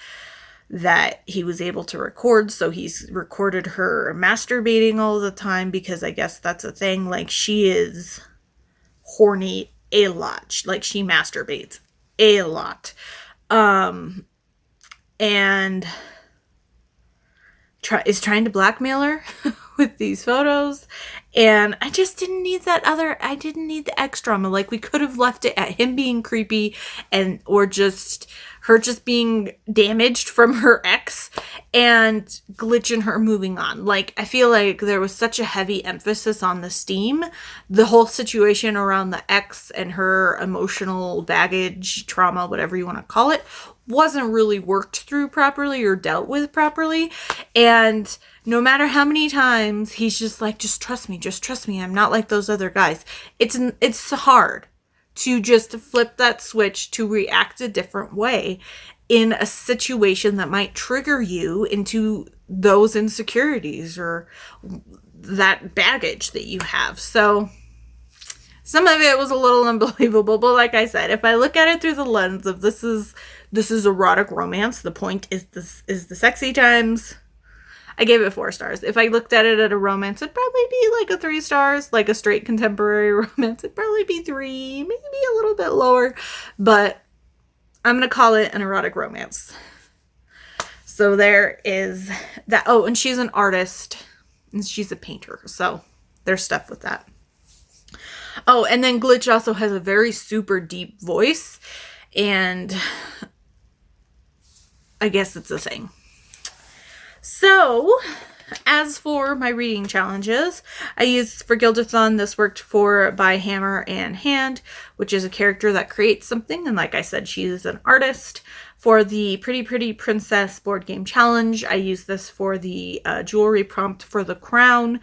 that he was able to record. So he's recorded her masturbating all the time, because I guess that's a thing. Like, she is horny a lot. Like, she masturbates a lot. And is trying to blackmail her with these photos. And I just didn't need I didn't need the X drama. Like, we could have left it at him being creepy or just her just being damaged from her ex and Glitch and her moving on. Like, I feel like there was such a heavy emphasis on the steam. The whole situation around the ex and her emotional baggage, trauma, whatever you want to call it, wasn't really worked through properly or dealt with properly. And no matter how many times he's just like, just trust me, I'm not like those other guys. It's hard to just flip that switch to react a different way in a situation that might trigger you into those insecurities or that baggage that you have. So some of it was a little unbelievable, but like I said, if I look at it through the lens of this is erotic romance, the point is the sexy times, I gave it 4 stars. If I looked at it at a romance, it'd probably be like a 3 stars. Like a straight contemporary romance, it'd probably be 3, maybe a little bit lower. But I'm going to call it an erotic romance. So there is that. Oh, and she's an artist. And she's a painter. So there's stuff with that. Oh, and then Glitch also has a very super deep voice. And I guess it's a thing. So, as for my reading challenges, I used for Gildathon, this worked for by Hammer and Hand, which is a character that creates something. And like I said, she is an artist. for the Pretty Pretty Princess board game challenge. I use this for the jewelry prompt for the crown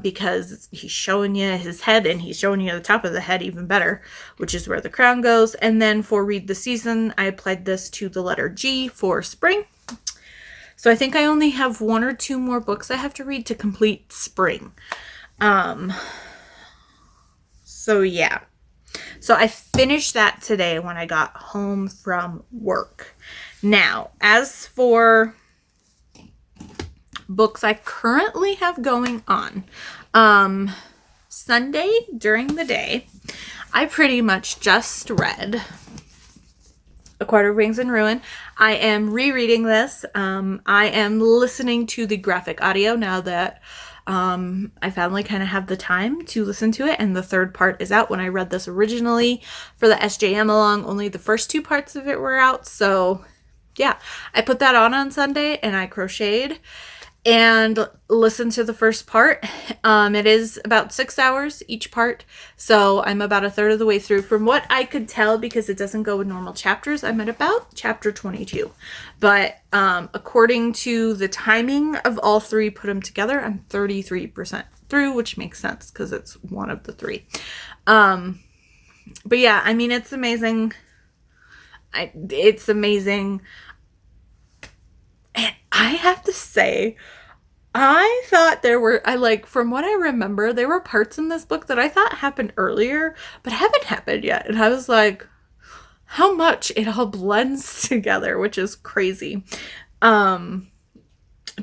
because he's showing you his head and he's showing you the top of the head even better, which is where the crown goes. And then for Read the Season, I applied this to the letter G for spring. So I think I only have 1 or 2 more books I have to read to complete spring. So yeah. So I finished that today when I got home from work. Now, as for books I currently have going on, Sunday during the day, I pretty much just read A Quarter of Wings and Ruin. I am rereading this. I am listening to the graphic audio now that I finally kind of have the time to listen to it, and the 3rd part is out. When I read this originally for the SJM along, only the first 2 parts of it were out. So yeah, I put that on Sunday and I crocheted and listened to the first part. It is about 6 hours each part, so I'm about 1/3 of the way through. From what I could tell, because it doesn't go with normal chapters, I'm at about chapter 22. But according to the timing of all 3, put them together, I'm 33% through, which makes sense because it's one of the 3. But yeah, I mean, it's amazing. It's amazing. And I have to say, I thought from what I remember, there were parts in this book that I thought happened earlier, but haven't happened yet. And I was like, how much it all blends together, which is crazy. But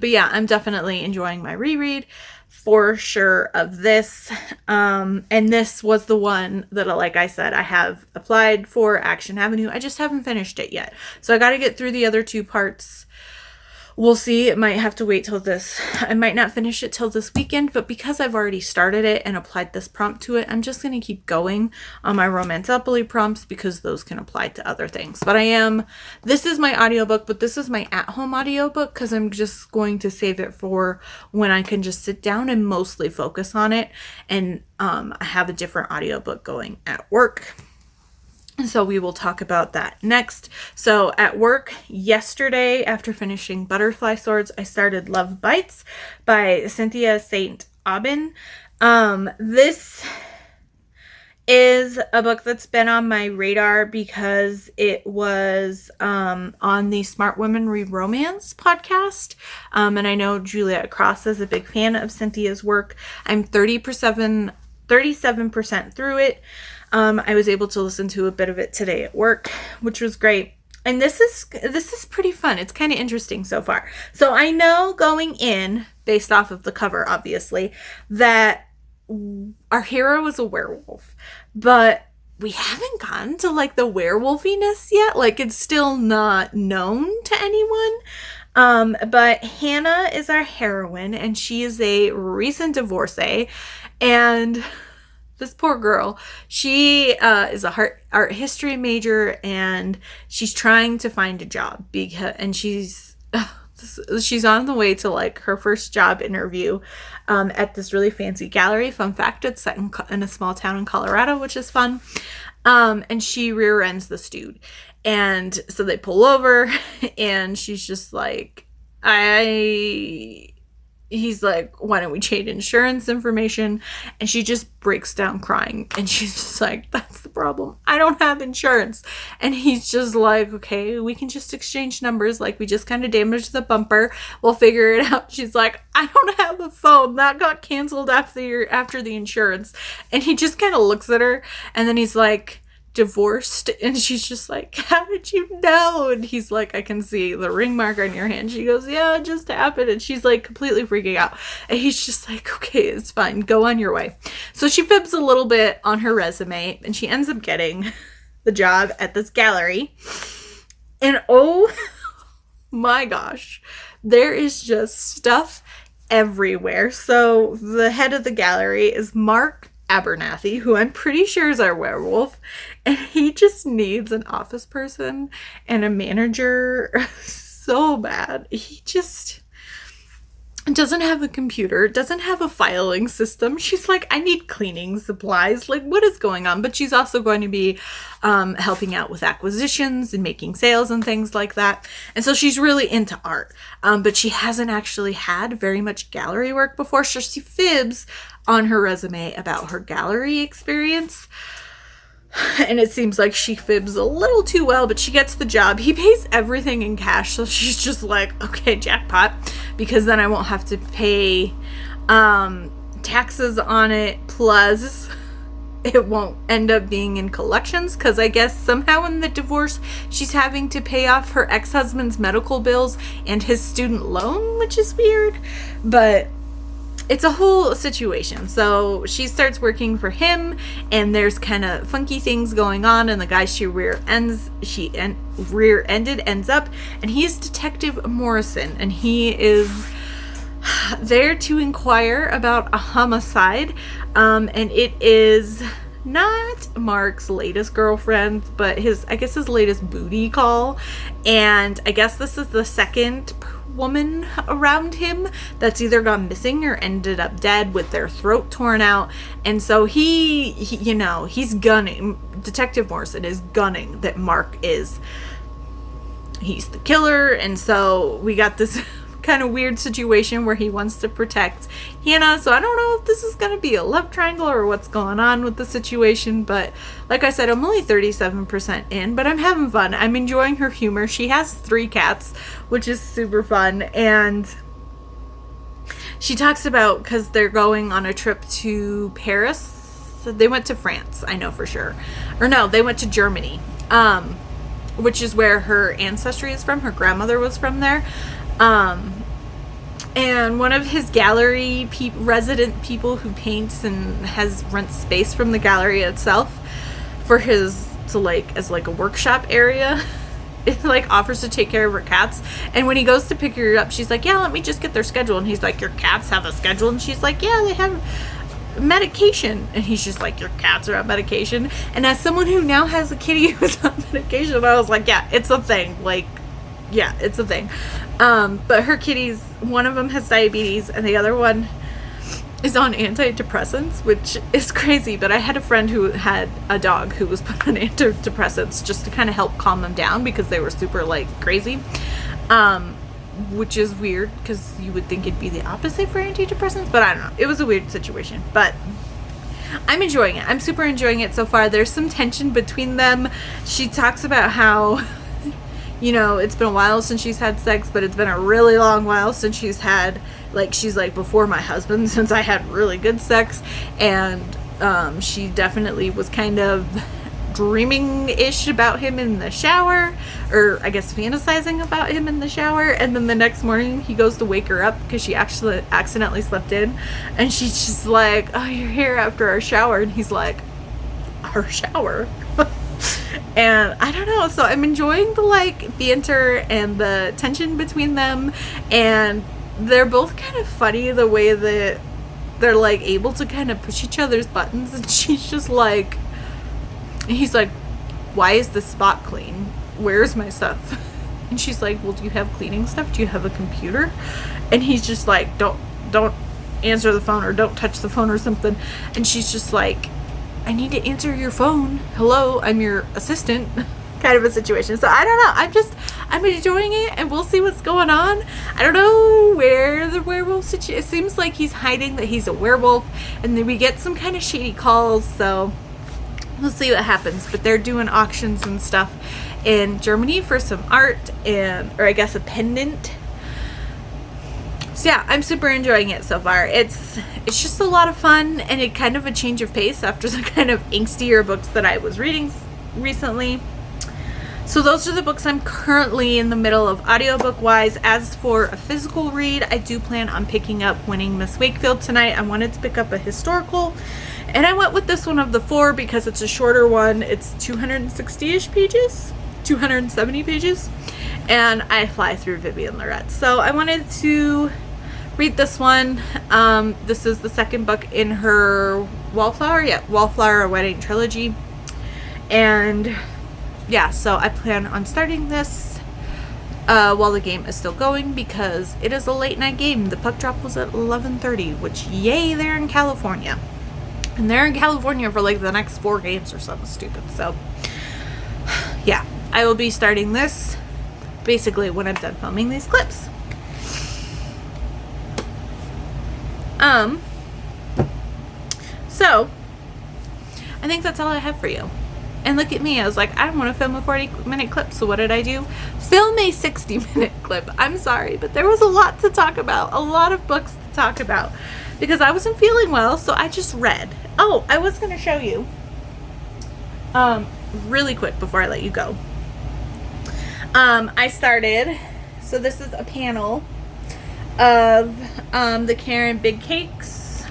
yeah, I'm definitely enjoying my reread for sure of this. And this was the one that, like I said, I have applied for Action Avenue. I just haven't finished it yet. So I got to get through the other 2 parts. We'll see. It might have to wait till this. I might not finish it till this weekend, but because I've already started it and applied this prompt to it, I'm just going to keep going on my Romanceopoly prompts because those can apply to other things. But this is my audiobook, but this is my at-home audiobook because I'm just going to save it for when I can just sit down and mostly focus on it. And I have a different audiobook going at work. So we will talk about that next. So at work yesterday, after finishing Butterfly Swords, I started Love Bites by Cynthia St. Aubin. This is a book that's been on my radar because it was on the Smart Women Read Romance podcast. And I know Juliet Cross is a big fan of Cynthia's work. I'm 37% through it. I was able to listen to a bit of it today at work, which was great. And this is pretty fun. It's kind of interesting so far. So I know going in, based off of the cover, obviously, that our hero is a werewolf, but we haven't gotten to like the werewolfiness yet. Like, it's still not known to anyone. But Hannah is our heroine, and she is a recent divorcee, and this poor girl, she is a art history major, and she's trying to find a job and she's on the way to like her first job interview at this really fancy gallery. Fun fact, it's set in a small town in Colorado, which is fun. And she rear ends this dude. And so they pull over and she's just like, he's like, why don't we trade insurance information? And she just breaks down crying. And she's just like, that's the problem. I don't have insurance. And he's just like, okay, we can just exchange numbers. Like, we just kind of damaged the bumper. We'll figure it out. She's like, I don't have a phone. That got canceled after the insurance. And he just kind of looks at her. And then he's like, divorced? And she's just like, how did you know? And he's like, I can see the ring mark on your hand. She goes, yeah, it just happened. And she's like completely freaking out. And he's just like, okay, it's fine, go on your way. So she fibs a little bit on her resume, and she ends up getting the job at this gallery. And oh my gosh, there is just stuff everywhere. So the head of the gallery is Mark Abernathy, who I'm pretty sure is our werewolf, and he just needs an office person and a manager so bad. doesn't have a computer, doesn't have a filing system. She's like, I need cleaning supplies. Like, what is going on? But she's also going to be helping out with acquisitions and making sales and things like that. And so she's really into art. But she hasn't actually had very much gallery work before. So she fibs on her resume about her gallery experience. And it seems like she fibs a little too well, but she gets the job. He pays everything in cash, so she's just like, okay, jackpot, because then I won't have to pay taxes on it, plus it won't end up being in collections, because I guess somehow in the divorce she's having to pay off her ex-husband's medical bills and his student loan, which is weird, but it's a whole situation. So she starts working for him, and there's kind of funky things going on, and the guy she rear-ended ends up, and he's Detective Morrison, and he is there to inquire about a homicide, and it is not Mark's latest girlfriend, but his latest booty call, and I guess this is the second woman around him that's either gone missing or ended up dead with their throat torn out. And so he's gunning, Detective Morrison is gunning that Mark he's the killer. And so we got this kind of weird situation where he wants to protect Hannah. So I don't know if this is going to be a love triangle or what's going on with the situation, but like I said, I'm only 37% in, but I'm having fun. I'm enjoying her humor. She has 3 cats, which is super fun, and she talks about, because they're going on a trip to Paris. So they went to France, I know for sure. Or no, they went to Germany, which is where her ancestry is from. Her grandmother was from there. And one of his gallery resident people who paints and has rent space from the gallery itself for as a workshop area, it like offers to take care of her cats. And when he goes to pick her up, she's like, yeah, let me just get their schedule. And he's like, your cats have a schedule? And she's like, yeah, they have medication. And he's just like, your cats are on medication? And as someone who now has a kitty who's on medication, I was like, yeah, it's a thing. Like, yeah, it's a thing. But her kitties, one of them has diabetes and the other one is on antidepressants, which is crazy. But I had a friend who had a dog who was put on antidepressants just to kind of help calm them down because they were super like crazy, which is weird because you would think it'd be the opposite for antidepressants, but I don't know. It was a weird situation, but I'm enjoying it. I'm super enjoying it so far. There's some tension between them. She talks about how it's been a while since she's had sex, but it's been a really long while since she's had, she's like, before my husband, since I had really good sex. And she definitely was kind of dreaming-ish about him in the shower, or I guess fantasizing about him in the shower. And then the next morning he goes to wake her up because she actually accidentally slept in, and she's just like, oh, you're here after our shower. And he's like, our shower? And I don't know, so I'm enjoying the banter and the tension between them, and they're both kind of funny the way that they're able to kind of push each other's buttons. And she's just like, he's like, why is this spot clean? Where's my stuff? And she's like, well, do you have cleaning stuff? Do you have a computer? And he's just like, don't answer the phone, or don't touch the phone or something. And she's just like, I need to answer your phone. Hello, I'm your assistant, kind of a situation. So I don't know. I'm enjoying it, and we'll see what's going on. I don't know where the werewolf situation. It seems like he's hiding that he's a werewolf, and then we get some kind of shady calls. So we'll see what happens. But they're doing auctions and stuff in Germany for some art or I guess a pendant. So yeah, I'm super enjoying it so far. It's just a lot of fun, and it kind of a change of pace after the kind of angstier books that I was reading recently. So those are the books I'm currently in the middle of audiobook wise. As for a physical read, I do plan on picking up Winning Miss Wakefield tonight. I wanted to pick up a historical, and I went with this one of the 4 because it's a shorter one. It's 260-ish pages, 270 pages, and I fly through Vivian Lorette. So I wanted to read this one. This is the second book in her Wallflower Wedding trilogy. And yeah, so I plan on starting this while the game is still going, because it is a late night game. The puck drop was at 11:30, which yay, they're in California. And they're in California for like the next 4 games or something stupid. So yeah, I will be starting this basically when I'm done filming these clips. So I think that's all I have for you. And look at me, I was like, I don't want to film a 40-minute clip, so what did I do? Film a 60-minute clip. I'm sorry, but there was a lot to talk about, a lot of books to talk about, because I wasn't feeling well, so I just read. Oh, I was going to show you really quick before I let you go. I started, so this is a panel of the Karen Big Cakes,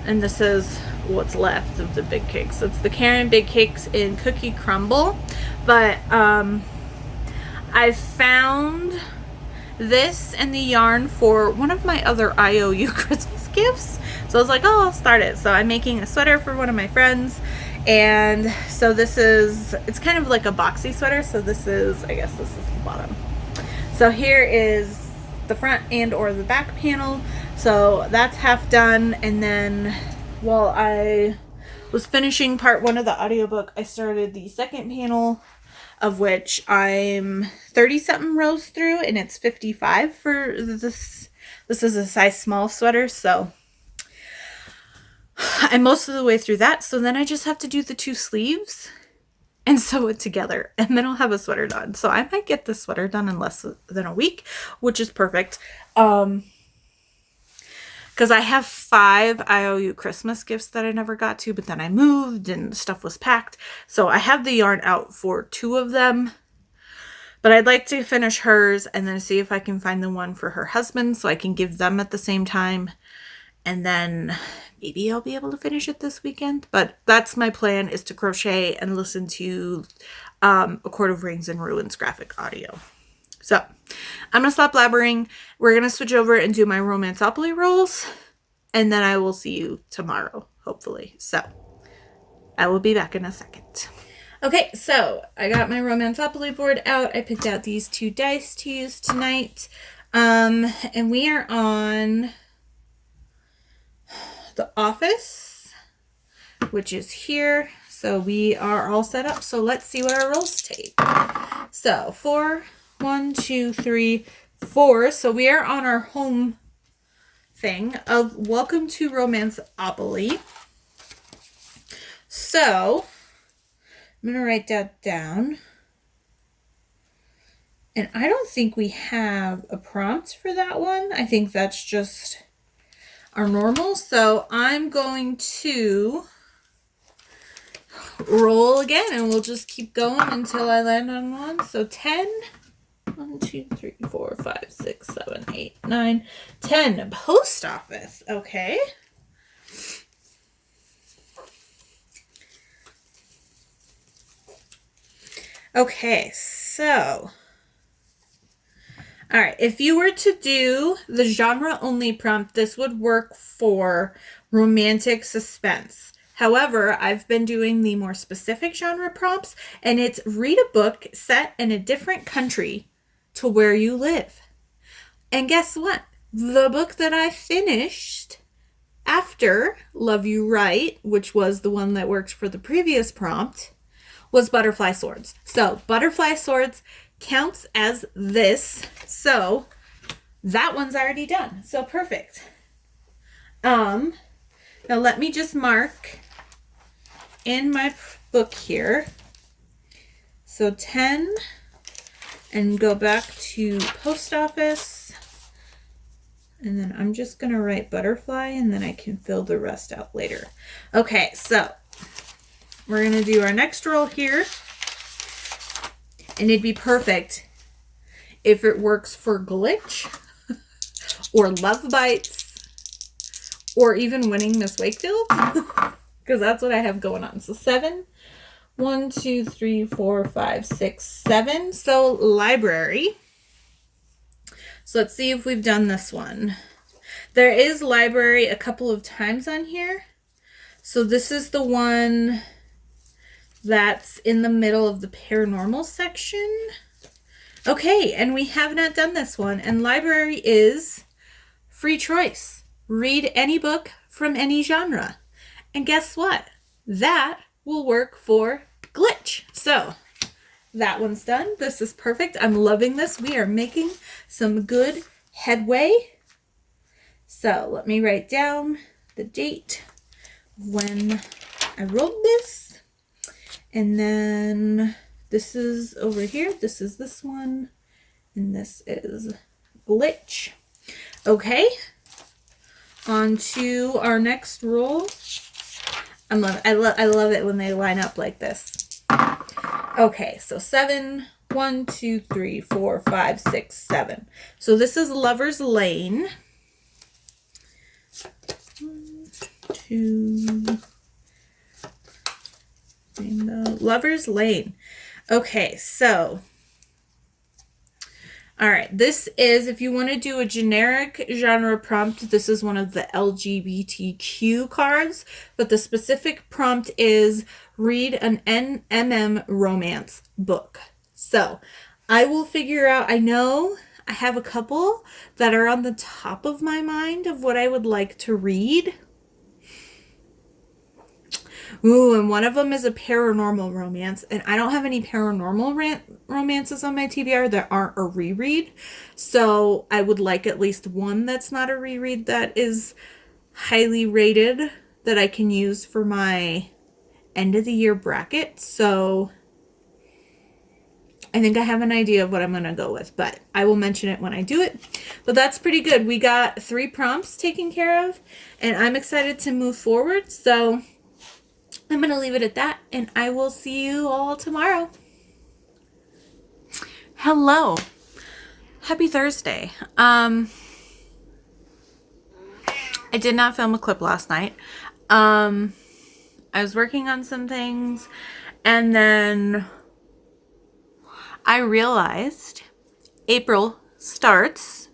and this is what's left of the big cakes. So it's the Karen Big Cakes in Cookie Crumble, but I found this and the yarn for one of my other IOU Christmas gifts, so I was like, oh, I'll start it. So I'm making a sweater for one of my friends, and so this is, it's kind of like a boxy sweater, so this is, I guess this is the bottom. So here is the front and or the back panel, so that's half done. And then while I was finishing part 1 of the audiobook, I started the second panel, of which I'm 30 something rows through, and it's 55 for this. This is a size small sweater, so I'm most of the way through that. So then I just have to do the 2 sleeves and sew it together, and then I'll have a sweater done. So I might get this sweater done in less than a week, which is perfect. Because I have 5 IOU Christmas gifts that I never got to, but then I moved and stuff was packed. So I have the yarn out for 2 of them, but I'd like to finish hers and then see if I can find the one for her husband so I can give them at the same time. And then maybe I'll be able to finish it this weekend. But that's my plan, is to crochet and listen to A Court of Rings and Ruins graphic audio. So I'm going to stop blabbering. We're going to switch over and do my Romanceopoly rolls, and then I will see you tomorrow, hopefully. So I will be back in a second. Okay, so I got my Romanceopoly board out. I picked out these 2 dice to use tonight. And we are on the office, which is here. So we are all set up. So let's see what our rolls take. So 4, 1, 2, 3, 4. So we are on our home thing of Welcome to Romanceopoly. So I'm going to write that down. And I don't think we have a prompt for that one. I think that's just our normal. So I'm going to roll again, and we'll just keep going until I land on one. So 10. 1, 2, 3, 4, 5, 6, 7, 8, 9, 10. Post office. Okay. Okay, so. All right, if you were to do the genre only prompt, this would work for romantic suspense. However, I've been doing the more specific genre prompts, and it's read a book set in a different country to where you live. And guess what? The book that I finished after Love You Right, which was the one that worked for the previous prompt, was Butterfly Swords. So Butterfly Swords counts as this. So that one's already done. So perfect. Now let me just mark in my book here. So 10. And go back to post office. And then I'm just going to write butterfly, and then I can fill the rest out later. Okay, so we're going to do our next roll here. And it'd be perfect if it works for Glitch or Love Bites or even winning Miss Wakefield, because that's what I have going on. So 7. 1, 2, 3, 4, 5, 6, 7. So library. So let's see if we've done this one. There is library a couple of times on here. So this is the one that's in the middle of the paranormal section. Okay, and we have not done this one. And library is free choice. Read any book from any genre. And guess what? That will work for glitch. So that one's done. This is perfect. I'm loving this. We are making some good headway. So let me write down the date when I wrote this. And then this is over here. This is this one. And this is glitch. Okay. On to our next roll. I love it when they line up like this. Okay, so 7. 1, 2, 3, 4, 5, 6, 7. So this is Lover's Lane. 1, 2. Lover's Lane. Okay, so. All right, this is, if you want to do a generic genre prompt, this is one of the LGBTQ cards, but the specific prompt is read an NMM romance book. So I will figure out, I know I have a couple that are on the top of my mind of what I would like to read. Ooh, and one of them is a paranormal romance, and I don't have any paranormal romances on my TBR that aren't a reread, so I would like at least one that's not a reread that is highly rated that I can use for my end of the year bracket. So I think I have an idea of what I'm going to go with, but I will mention it when I do it. But that's pretty good. We got 3 prompts taken care of, and I'm excited to move forward, so I'm going to leave it at that, and I will see you all tomorrow. Hello. Happy Thursday. I did not film a clip last night. I was working on some things, and then I realized April starts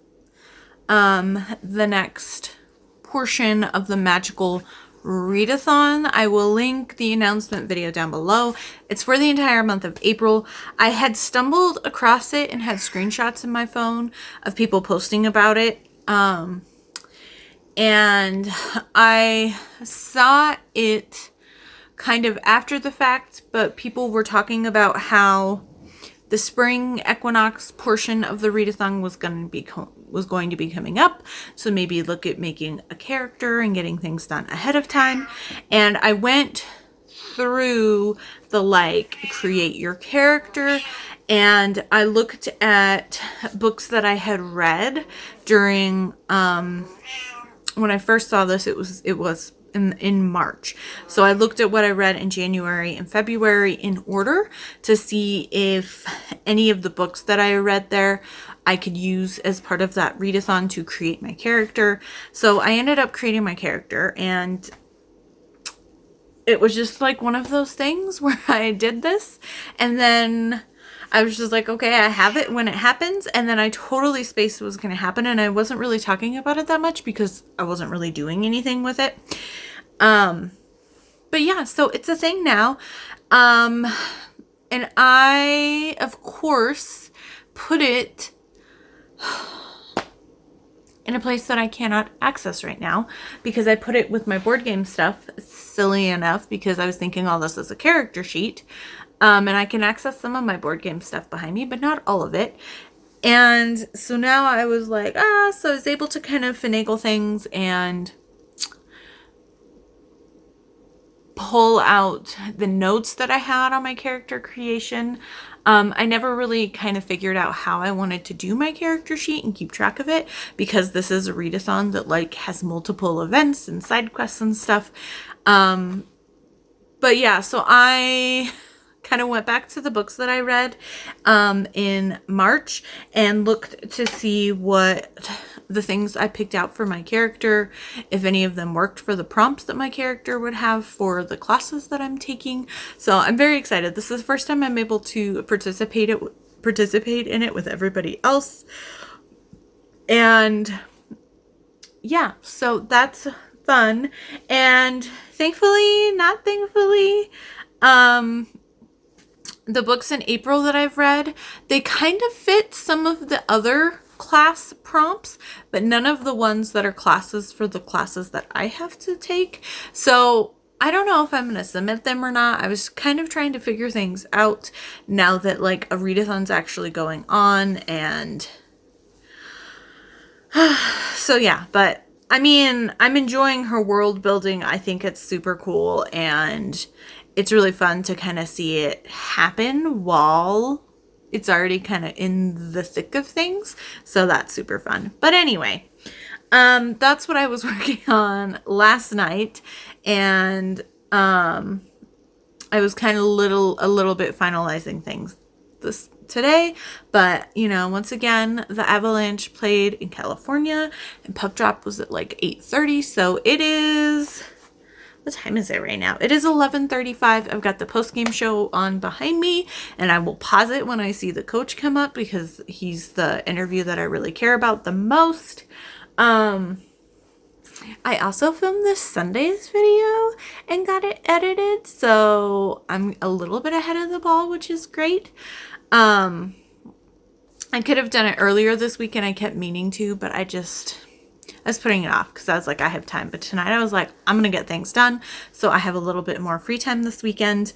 the next portion of the magical readathon. I will link the announcement video down below. It's for the entire month of April. I had stumbled across it and had screenshots in my phone of people posting about it. And I saw it kind of after the fact, but people were talking about how the spring equinox portion of the readathon was going to be coming up, so maybe look at making a character and getting things done ahead of time. And I went through the create your character, and I looked at books that I had read during when I first saw this. It was in March. So I looked at what I read in January and February in order to see if any of the books that I read there I could use as part of that readathon to create my character. So I ended up creating my character, and it was just like one of those things where I did this, and then I was just like, okay, I have it when it happens. And then I totally spaced what was going to happen. And I wasn't really talking about it that much because I wasn't really doing anything with it. But yeah, so it's a thing now. And I, of course, put it in a place that I cannot access right now because I put it with my board game stuff, silly enough, because I was thinking all this is a character sheet. And I can access some of my board game stuff behind me, but not all of it. And so now I was like, so I was able to kind of finagle things and pull out the notes that I had on my character creation. I never really kind of figured out how I wanted to do my character sheet and keep track of it because this is a readathon that has multiple events and side quests and stuff. But yeah, so I kind of went back to the books that I read in March and looked to see what the things I picked out for my character, if any of them worked for the prompts that my character would have for the classes that I'm taking. So I'm very excited. This is the first time I'm able to participate in it with everybody else. And yeah, so that's fun. And thankfully, not thankfully, the books in April that I've read, they kind of fit some of the other class prompts, but none of the ones that are classes for the classes that I have to take. So I don't know if I'm going to submit them or not. I was kind of trying to figure things out now that like a readathon's actually going on. And so yeah, but I mean, I'm enjoying her world building. I think it's super cool, and it's really fun to kind of see it happen while it's already kind of in the thick of things. So that's super fun. But anyway, that's what I was working on last night. And I was kind of a little bit finalizing things today. But, you know, once again, the avalanche played in California, and puck drop was at like 8:30. So it is... what time is it right now? It is 11:35. I've got the post-game show on behind me, and I will pause it when I see the coach come up because he's the interview that I really care about the most. I also filmed this Sunday's video and got it edited, so I'm a little bit ahead of the ball, which is great. I could have done it earlier this week, and I kept meaning to, but I was putting it off because I was like, I have time. But tonight I was like, I'm going to get things done. So I have a little bit more free time this weekend.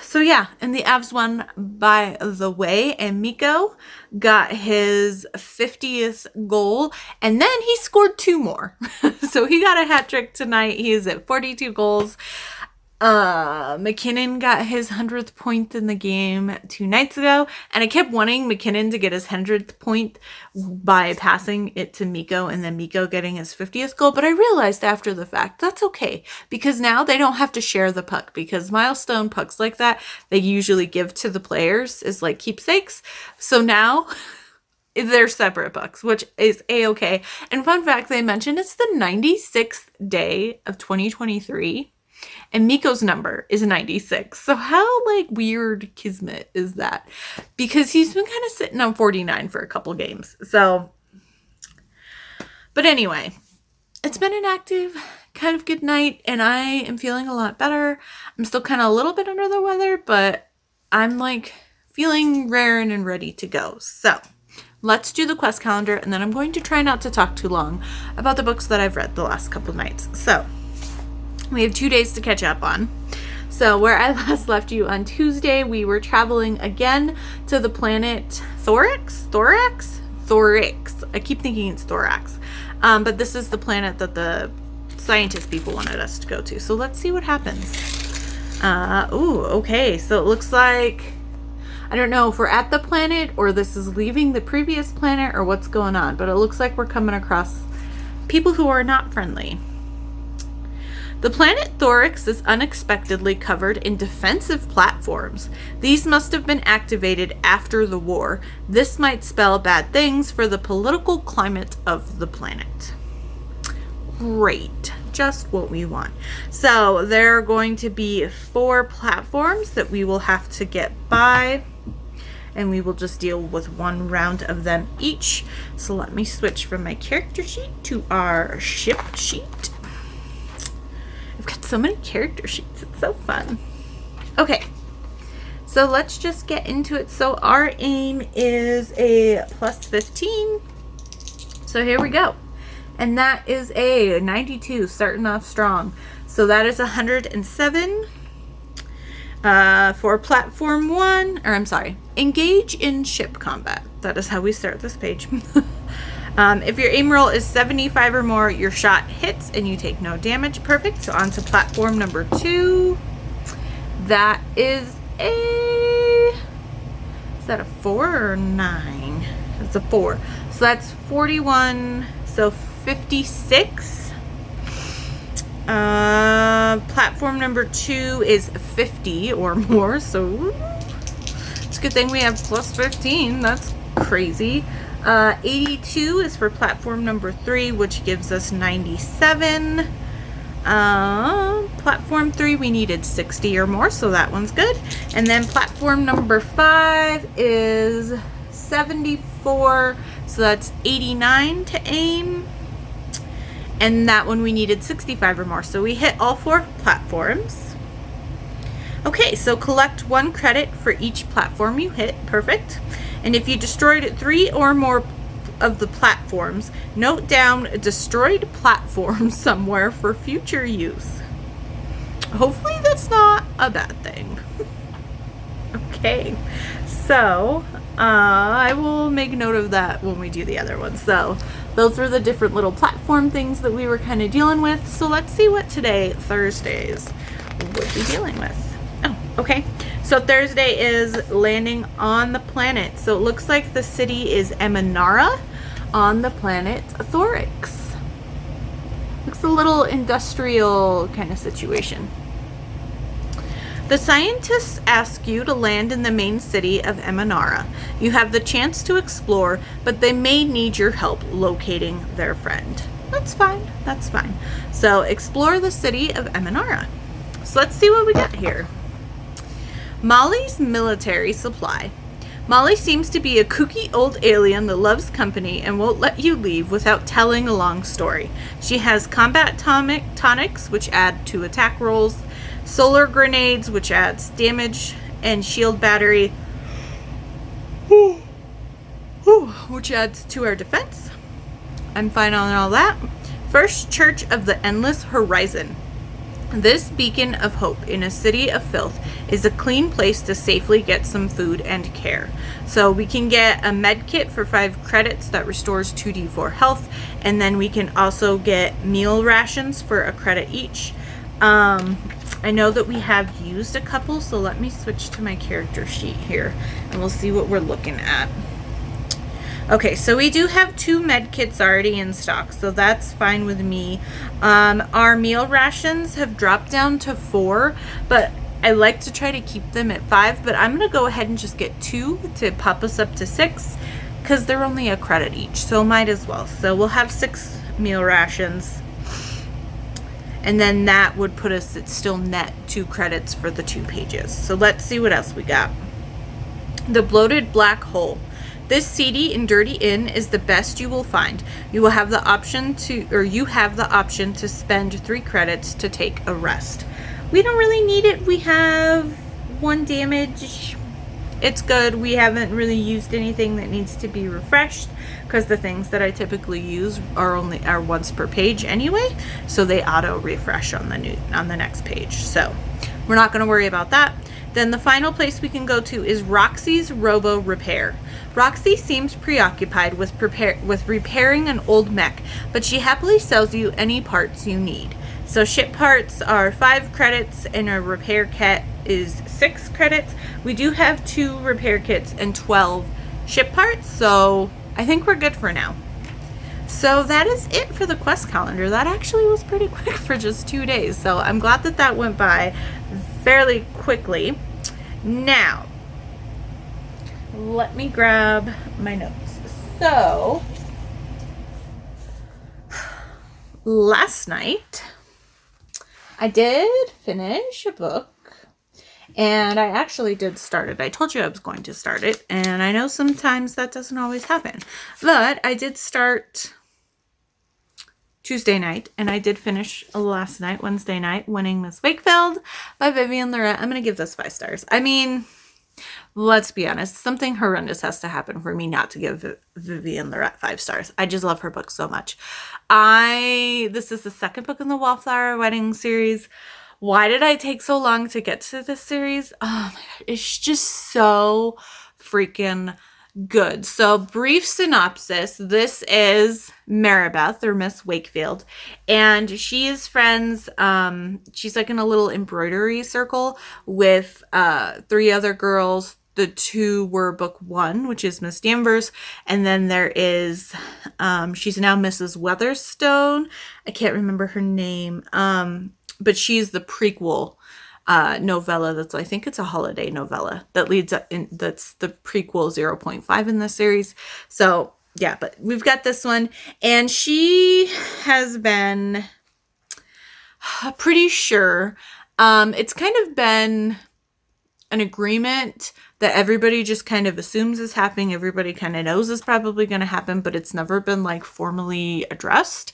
So yeah, and the Avs won, by the way, and Mikko got his 50th goal, and then he scored 2 more. So he got a hat trick tonight. He is at 42 goals. McKinnon got his 100th point in the game 2 nights ago, and I kept wanting McKinnon to get his 100th point by passing it to Mikko and then Mikko getting his 50th goal, but I realized after the fact that's okay because now they don't have to share the puck, because milestone pucks like that they usually give to the players as like keepsakes. So now they're separate pucks, which is a-okay. And fun fact, they mentioned it's the 96th day of 2023. And Mikko's number is 96. So how like weird kismet is that? Because he's been kind of sitting on 49 for a couple games. So, but anyway, it's been an active, kind of good night, and I am feeling a lot better. I'm still kind of a little bit under the weather, but I'm like feeling raring and ready to go. So let's do the quest calendar, and then I'm going to try not to talk too long about the books that I've read the last couple nights. So we have 2 days to catch up on. So where I last left you on Tuesday, we were traveling again to the planet Thorax. I keep thinking it's Thorax. But this is the planet that the scientist people wanted us to go to. So let's see what happens. Okay. So it looks like, I don't know if we're at the planet or this is leaving the previous planet or what's going on, but it looks like we're coming across people who are not friendly. The planet Thorax is unexpectedly covered in defensive platforms. These must have been activated after the war. This might spell bad things for the political climate of the planet. Great. Just what we want. So there are going to be 4 platforms that we will have to get by, and we will just deal with 1 round of them each. So let me switch from my character sheet to our ship sheet. I've got so many character sheets. It's so fun. Okay, so let's just get into it. So our aim is a plus 15. So here we go. And that is a 92, starting off strong. So that is 107 for platform 1, or I'm sorry, engage in ship combat. That is how we start this page. If your aim roll is 75 or more, your shot hits and you take no damage. Perfect. So on to platform number 2. That is is that a 4 or 9? It's a 4. So that's 41. So 56. Platform number 2 is 50 or more. So it's a good thing we have plus 15. That's crazy. 82 is for platform number 3, which gives us 97. Platform 3, we needed 60 or more, so that one's good. And then platform number 5 is 74, so that's 89 to aim. And that one we needed 65 or more, so we hit all 4 platforms. Okay, so collect 1 credit for each platform you hit. Perfect. And if you destroyed 3 or more of the platforms, note down a destroyed platform somewhere for future use. Hopefully that's not a bad thing. Okay, so I will make note of that when we do the other ones. So those were the different little platform things that we were kind of dealing with. So let's see what today, Thursdays, would be dealing with. Oh, okay. So Thursday is landing on the planet. So it looks like the city is Emanara on the planet Thorix. Looks a little industrial kind of situation. The scientists ask you to land in the main city of Emanara. You have the chance to explore, but they may need your help locating their friend. That's fine. That's fine. So explore the city of Emanara. So let's see what we got here. Molly's military supply. Molly seems to be a kooky old alien that loves company and won't let you leave without telling a long story. She has combat tonics, which add to attack rolls, solar grenades, which adds damage, and shield battery, which adds to our defense. I'm fine on all that. First Church of the Endless Horizon. This beacon of hope in a city of filth is a clean place to safely get some food and care. So we can get a med kit for 5 credits that restores 2d4 health, and then we can also get meal rations for a credit each. I know that we have used a couple, so let me switch to my character sheet here and we'll see what we're looking at. Okay, so we do have 2 med kits already in stock, so that's fine with me. Our meal rations have dropped down to 4, but I like to try to keep them at 5, but I'm going to go ahead and just get 2 to pop us up to 6 because they're only a credit each, so might as well. So we'll have 6 meal rations. And then that would put us at still net 2 credits for the 2 pages. So let's see what else we got. The Bloated Black Hole. This seedy and dirty inn is the best you will find. You have the option to spend 3 credits to take a rest. We don't really need it. We have 1 damage. It's good. We haven't really used anything that needs to be refreshed because the things that I typically use are once per page anyway, so they auto refresh on the next page. So we're not going to worry about that. Then the final place we can go to is Roxy's Robo Repair. Roxy seems preoccupied with repairing an old mech, but she happily sells you any parts you need. So ship parts are 5 credits and a repair kit is 6 credits. We do have 2 repair kits and 12 ship parts, so I think we're good for now. So that is it for the quest calendar. That actually was pretty quick for just 2 days, so I'm glad that that went by fairly quickly. Now, let me grab my notes. So, last night, I did finish a book, and I actually did start it. I told you I was going to start it, and I know sometimes that doesn't always happen, but I did start Tuesday night, and I did finish last night, Wednesday night, Winning Miss Wakefield by Vivian Lorette. I'm going to give this 5 stars. I mean, let's be honest, something horrendous has to happen for me not to give Vivian Lorette 5 stars. I just love her book so much. This is the 2nd book in the Wallflower Wedding series. Why did I take so long to get to this series? Oh my God, it's just so freaking good. So brief synopsis. This is Maribeth, or Miss Wakefield, and she is friends. She's like in a little embroidery circle with 3 other girls. The 2 were book 1, which is Miss Danvers, and then there is she's now Mrs. Weatherstone. I can't remember her name, but she's the prequel novella. I think it's a holiday novella that leads up in, that's the prequel 0.5 in this series. So yeah, but we've got this one, and she has been pretty sure it's kind of been an agreement that everybody just kind of assumes is happening. Everybody kind of knows is probably going to happen, but it's never been like formally addressed.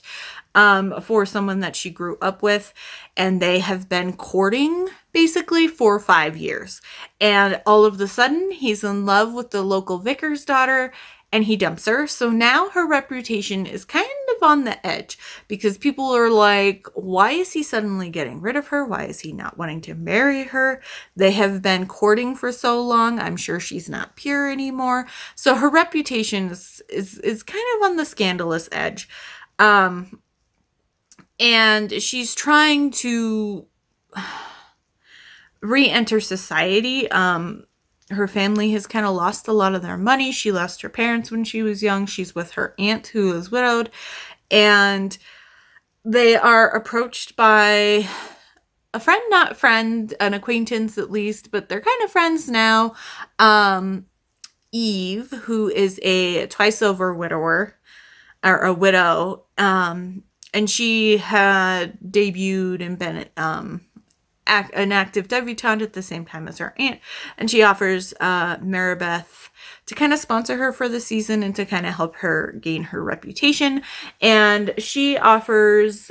for someone that she grew up with, and they have been courting basically for 5 years. And all of a sudden, he's in love with the local vicar's daughter, and he dumps her. So now her reputation is kind of on the edge because people are like, why is he suddenly getting rid of her? Why is he not wanting to marry her? They have been courting for so long. I'm sure she's not pure anymore. So her reputation is kind of on the scandalous edge. And she's trying to re-enter society. Her family has kind of lost a lot of their money. She lost her parents when she was young. She's with her aunt who is widowed. And they are approached by a friend, not friend, an acquaintance at least, but they're kind of friends now. Eve, who is a twice over widower, or a widow. And she had debuted and been an active debutante at the same time as her aunt, and she offers Maribeth to kind of sponsor her for the season and to kind of help her gain her reputation. And she offers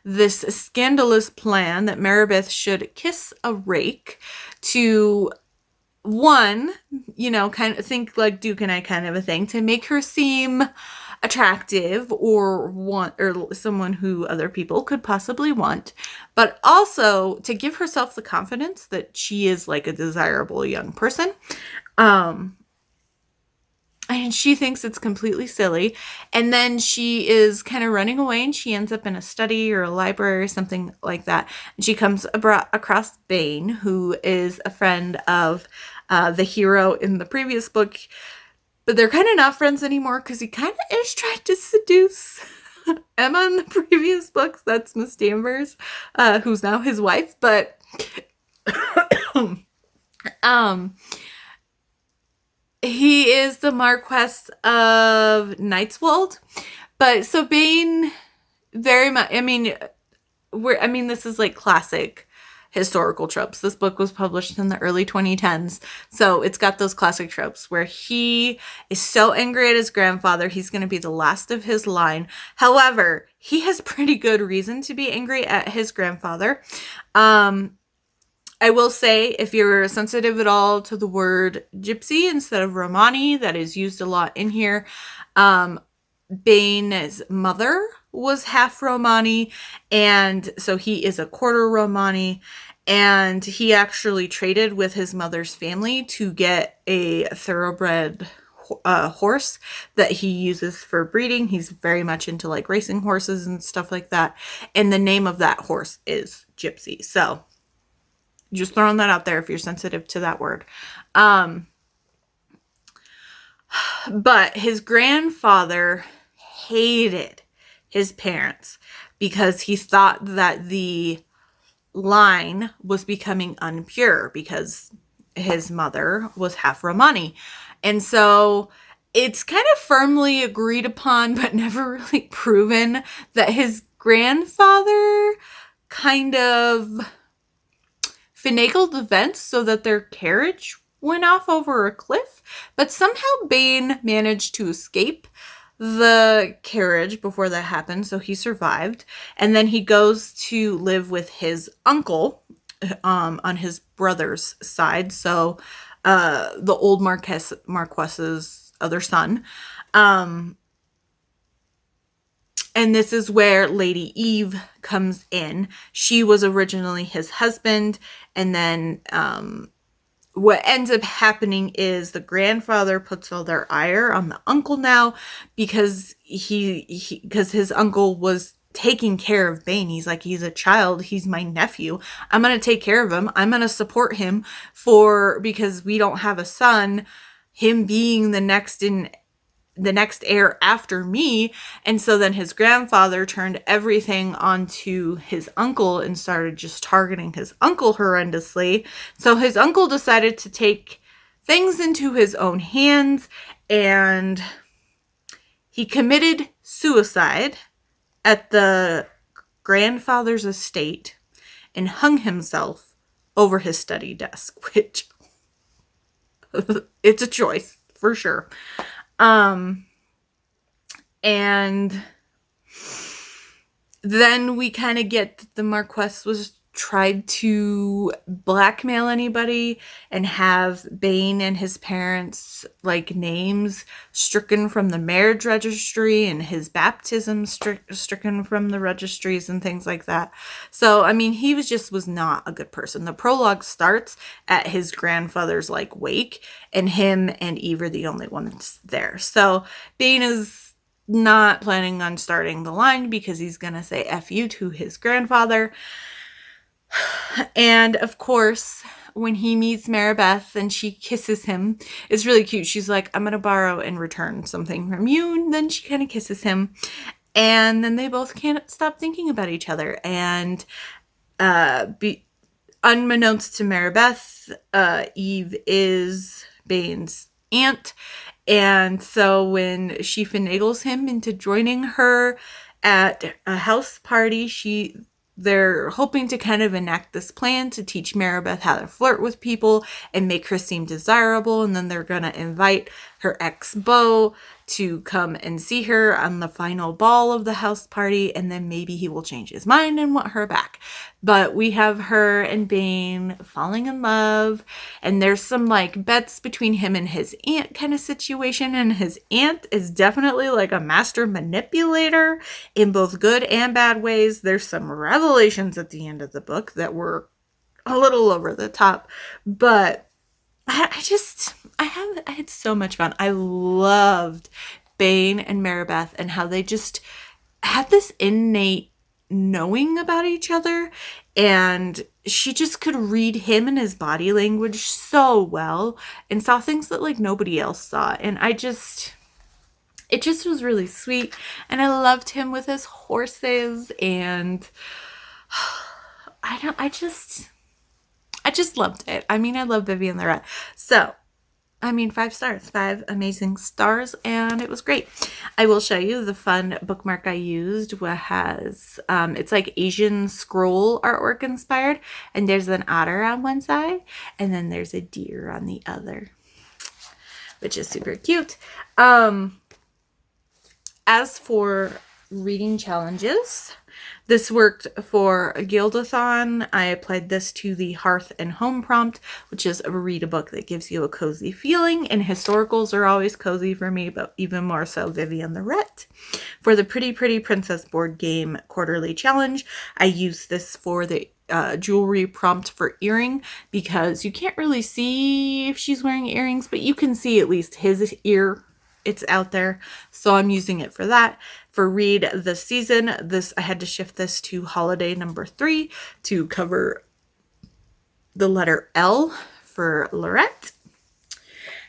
this scandalous plan that Maribeth should kiss a rake to, one, kind of think like Duke and I kind of a thing, to make her seem attractive or someone who other people could possibly want, but also to give herself the confidence that she is like a desirable young person. And she thinks it's completely silly. And then she is kind of running away and she ends up in a study or a library or something like that. And she comes across Bane, who is a friend of the hero in the previous book. But they're kind of not friends anymore because he kind of is trying to seduce Emma in the previous books. That's Miss Danvers, who's now his wife. But he is the Marquess of Knightswold. But so Bane very much, this is like classic historical tropes. This book was published in the early 2010s, so it's got those classic tropes where he is so angry at his grandfather, he's going to be the last of his line. However, he has pretty good reason to be angry at his grandfather. I will say, if you're sensitive at all to the word gypsy instead of Romani, that is used a lot in here. Bane's mother was half Romani, and so he is a quarter Romani, and he actually traded with his mother's family to get a thoroughbred horse that he uses for breeding. He's very much into like racing horses and stuff like that, and the name of that horse is Gypsy. So just throwing that out there if you're sensitive to that word. But his grandfather hated his parents because he thought that the line was becoming unpure because his mother was half Romani. And so it's kind of firmly agreed upon, but never really proven, that his grandfather kind of finagled events so that their carriage went off over a cliff, but somehow Bane managed to escape the carriage before that happened, so he survived. And then he goes to live with his uncle on his brother's side, so the old Marquess's other son. And this is where Lady Eve comes in. She was originally his husband, and then what ends up happening is the grandfather puts all their ire on the uncle now because because his uncle was taking care of Bane. He's like, he's a child. He's my nephew. I'm going to take care of him. I'm going to support him because we don't have a son, him being the next heir after me. And so then his grandfather turned everything onto his uncle and started just targeting his uncle horrendously. So his uncle decided to take things into his own hands, and he committed suicide at the grandfather's estate and hung himself over his study desk, which it's a choice for sure. And Then we kind of get that the Marquess was tried to blackmail anybody and have Bane and his parents like names stricken from the marriage registry and his baptism stricken from the registries and things like that. So I mean, he was not a good person. The prologue starts at his grandfather's like wake, and him and Eve are the only ones there. So Bane is not planning on starting the line because he's gonna say F you to his grandfather. And of course, when he meets Maribeth and she kisses him, it's really cute. She's like, I'm gonna borrow and return something from you. And then she kind of kisses him. And then they both can't stop thinking about each other. And unbeknownst to Maribeth, Eve is Bane's aunt. And so when she finagles him into joining her at a house party, they're hoping to kind of enact this plan to teach Maribeth how to flirt with people and make her seem desirable. And then they're going to invite her ex-beau to come and see her on the final ball of the house party. And then maybe he will change his mind and want her back. But we have her and Bane falling in love. And there's some like bets between him and his aunt kind of situation. And his aunt is definitely like a master manipulator in both good and bad ways. There's some revelations at the end of the book that were a little over the top. But I had so much fun. I loved Bane and Maribeth and how they just had this innate knowing about each other, and she just could read him and his body language so well and saw things that like nobody else saw. And it just was really sweet, and I loved him with his horses, and I just loved it. I mean, I love Vivian the Rat. So, I mean, 5 stars, 5 amazing stars, and it was great. I will show you the fun bookmark I used. It's like Asian scroll artwork inspired, and there's an otter on one side, and then there's a deer on the other, which is super cute. As for reading challenges, this worked for a Guildathon. I applied this to the Hearth and Home prompt, which is read a book that gives you a cozy feeling, and historicals are always cozy for me, but even more so Vivian the Ret. For the Pretty Pretty Princess board game quarterly challenge, I used this for the jewelry prompt for earring, because you can't really see if she's wearing earrings, but you can see at least his ear. It's out there, so I'm using it for that. For read the season, I had to shift this to holiday number 3 to cover the letter L for Lorette.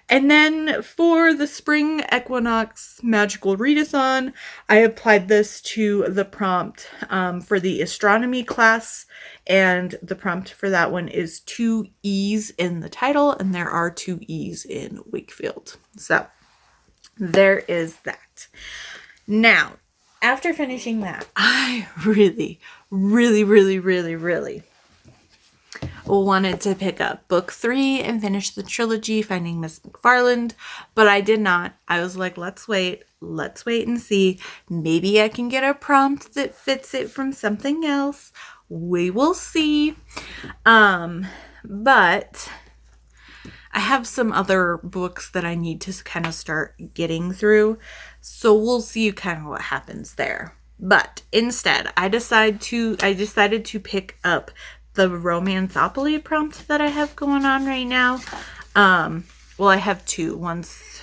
And then for the spring equinox magical readathon, I applied this to the prompt for the astronomy class, and the prompt for that one is 2 E's in the title, and there are 2 E's in Wakefield. So there is that. Now, after finishing that, I really wanted to pick up book 3 and finish the trilogy, Finding Miss McFarland, but I did not. I was like, let's wait and see. Maybe I can get a prompt that fits it from something else. We will see. But I have some other books that I need to kind of start getting through, so we'll see kind of what happens there. But instead, I decided to pick up the Romanceopoly prompt that I have going on right now. Well, I have 2. One's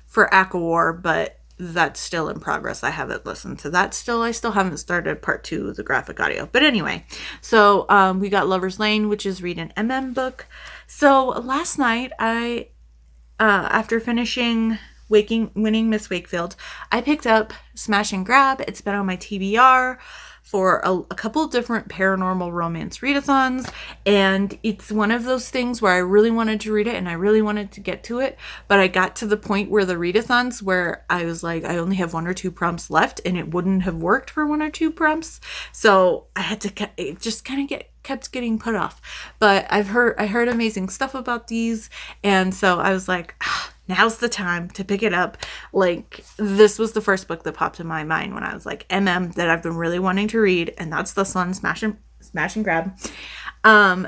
for ACOWAR, but that's still in progress. I haven't listened to that still. I still haven't started part 2 of the graphic audio. But anyway, so we got Lover's Lane, which is read an MM book. So last night, I after finishing Winning Miss Wakefield, I picked up Smash and Grab. It's been on my TBR for a couple different paranormal romance readathons, and it's one of those things where I really wanted to read it and I really wanted to get to it, but I got to the point where the readathons where I was like, I only have 1 or 2 prompts left, and it wouldn't have worked for 1 or 2 prompts, so I had to it just kind of kept getting put off. But I heard amazing stuff about these, and so I was like, now's the time to pick it up. Like, this was the first book that popped in my mind when I was like, that I've been really wanting to read, and that's this one, Smash and Grab.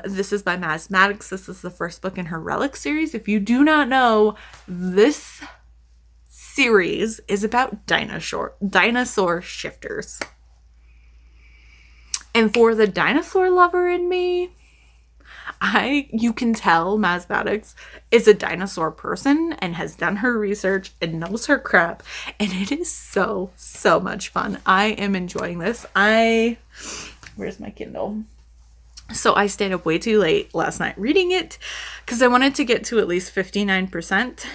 This is by Maz Maddox. This is the first book in her Relic series. If you do not know, this series is about dinosaur shifters. And for the dinosaur lover in me, you can tell Maz Maddox is a dinosaur person and has done her research and knows her crap. And it is so, so much fun. I am enjoying this. Where's my Kindle? So I stayed up way too late last night reading it because I wanted to get to at least 59%.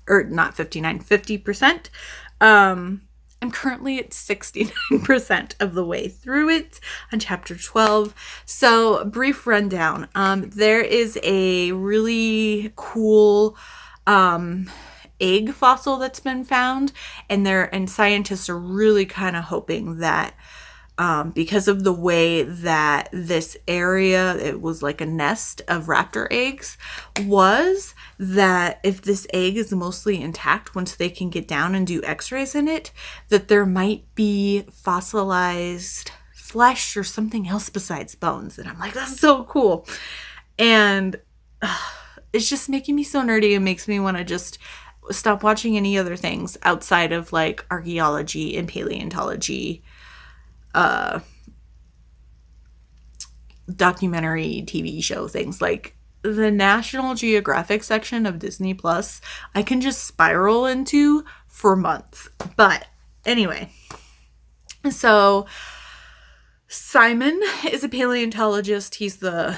Or not 59, 50%. I'm currently at 69% of the way through it on chapter 12. So, brief rundown. There is a really cool egg fossil that's been found, and scientists are really kind of hoping that because of the way that this area, it was like a nest of raptor eggs, was that if this egg is mostly intact, once they can get down and do x-rays in it, that there might be fossilized flesh or something else besides bones. And I'm like, that's so cool. And it's just making me so nerdy. It makes me want to just stop watching any other things outside of like archaeology and paleontology documentary TV show things. Like the National Geographic section of Disney Plus, I can just spiral into for months. But anyway, so Simon is a paleontologist. He's the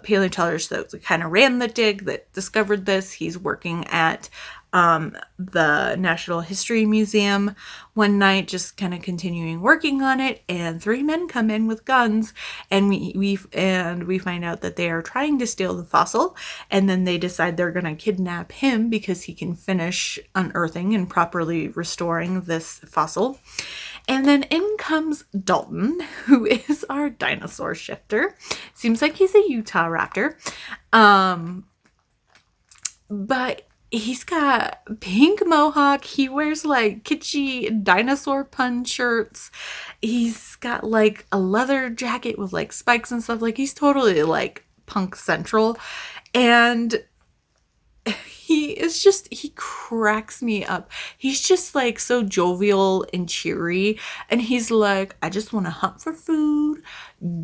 paleontologist that kind of ran the dig, that discovered this. He's working at the National History Museum one night, just kind of continuing working on it, and three men come in with guns, and we find out that they are trying to steal the fossil, and then they decide they're going to kidnap him because he can finish unearthing and properly restoring this fossil. And then in comes Dalton, who is our dinosaur shifter. Seems like he's a Utah raptor. But he's got pink mohawk. He wears like kitschy dinosaur pun shirts. He's got like a leather jacket with like spikes and stuff. Like, he's totally like punk central. And he cracks me up. He's just like so jovial and cheery. And he's like, I just want to hunt for food,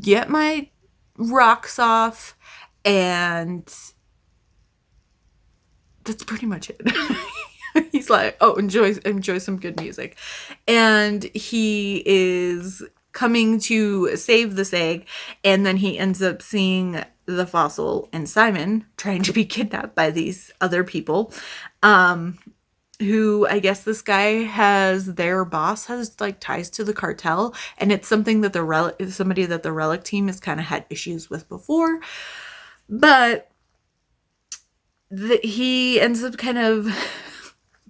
get my rocks off, and that's pretty much it. He's like, oh, enjoy some good music. And he is coming to save this egg, and then he ends up seeing the fossil and Simon trying to be kidnapped by these other people, who I guess this guy their boss has like ties to the cartel, and it's something that somebody that the Relic team has kind of had issues with before, but he ends up kind of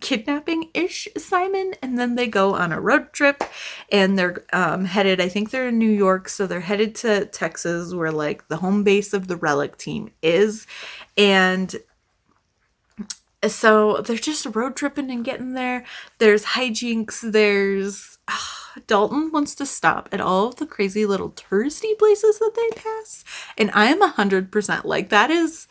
kidnapping-ish Simon, and then they go on a road trip, and they're headed, I think they're in New York, so they're headed to Texas, where like the home base of the Relic team is, and so they're just road tripping and getting there. There's hijinks, Dalton wants to stop at all of the crazy little touristy places that they pass, and I am 100% like that is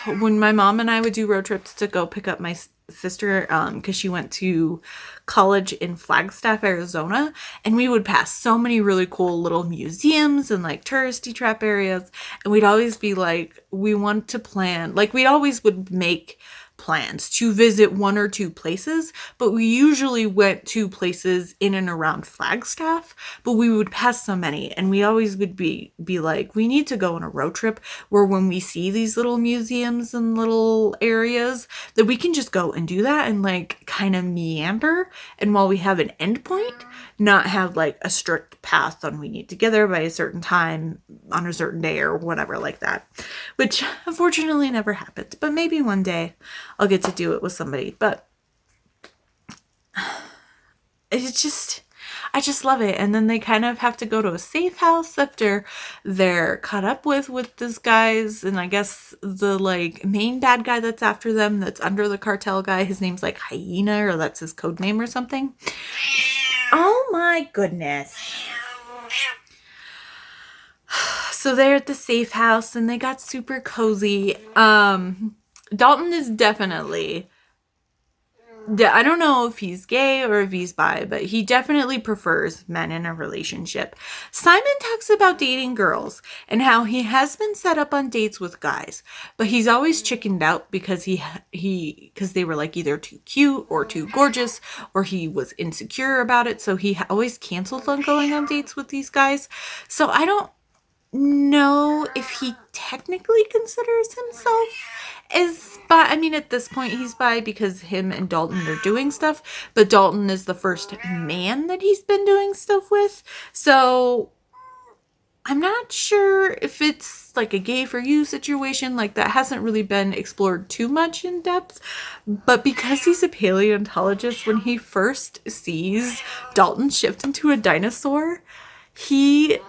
when my mom and I would do road trips to go pick up my sister, because she went to college in Flagstaff, Arizona, and we would pass so many really cool little museums and like touristy trap areas, and we'd always be like, we want to plan, like we always would make plans to visit one or two places, but we usually went to places in and around Flagstaff, but we would pass so many, and we always would be like, we need to go on a road trip where when we see these little museums and little areas that we can just go and do that and like kind of meander, and while we have an end point, not have like a strict path on we need to get there by a certain time on a certain day or whatever like that, which unfortunately never happened, but maybe one day I'll get to do it with somebody. But it's just, I just love it. And then they kind of have to go to a safe house after they're caught up with this guys, and I guess the like main bad guy that's after them, that's under the cartel guy, his name's like Hyena, or that's his code name or something. Oh my goodness. So they're at the safe house and they got super cozy. Dalton is definitely, I don't know if he's gay or if he's bi, but he definitely prefers men in a relationship. Simon talks about dating girls and how he has been set up on dates with guys, but he's always chickened out because because they were like either too cute or too gorgeous, or he was insecure about it. So he always canceled on going on dates with these guys. So I don't know if he technically considers himself as bi. I mean, at this point he's bi because him and Dalton are doing stuff, but Dalton is the first man that he's been doing stuff with. So I'm not sure if it's like a gay for you situation. Like, that hasn't really been explored too much in depth. But because he's a paleontologist, when he first sees Dalton shift into a dinosaur, he's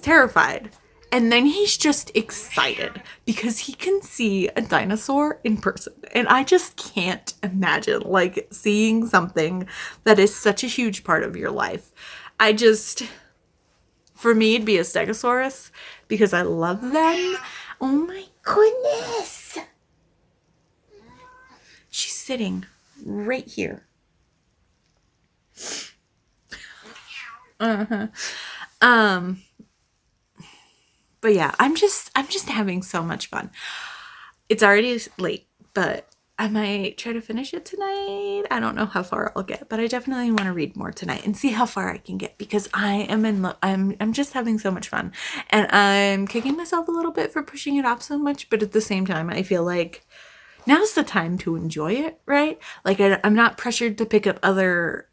terrified. And then he's just excited because he can see a dinosaur in person. And I just can't imagine like seeing something that is such a huge part of your life. For me, it'd be a stegosaurus because I love them. Oh my goodness. She's sitting right here. But yeah, I'm just having so much fun. It's already late, but I might try to finish it tonight. I don't know how far I'll get, but I definitely want to read more tonight and see how far I can get, because I'm just having so much fun, and I'm kicking myself a little bit for pushing it off so much. But at the same time, I feel like now's the time to enjoy it, right? Like, I'm not pressured to pick up other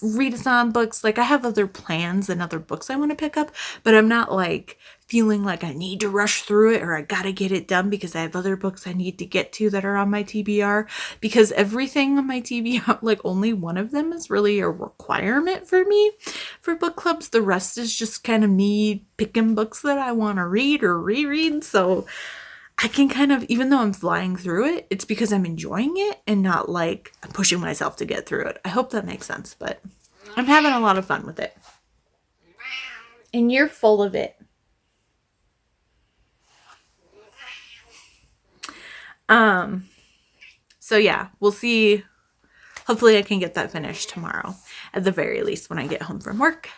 readathon books. Like, I have other plans and other books I want to pick up, but I'm not like feeling like I need to rush through it or I gotta get it done because I have other books I need to get to that are on my TBR. Because everything on my TBR, like only one of them is really a requirement for me for book clubs. The rest is just kind of me picking books that I want to read or reread. So I can kind of, even though I'm flying through it, it's because I'm enjoying it and not like I'm pushing myself to get through it. I hope that makes sense, but I'm having a lot of fun with it. And you're full of it. So yeah, we'll see. Hopefully I can get that finished tomorrow, at the very least, when I get home from work.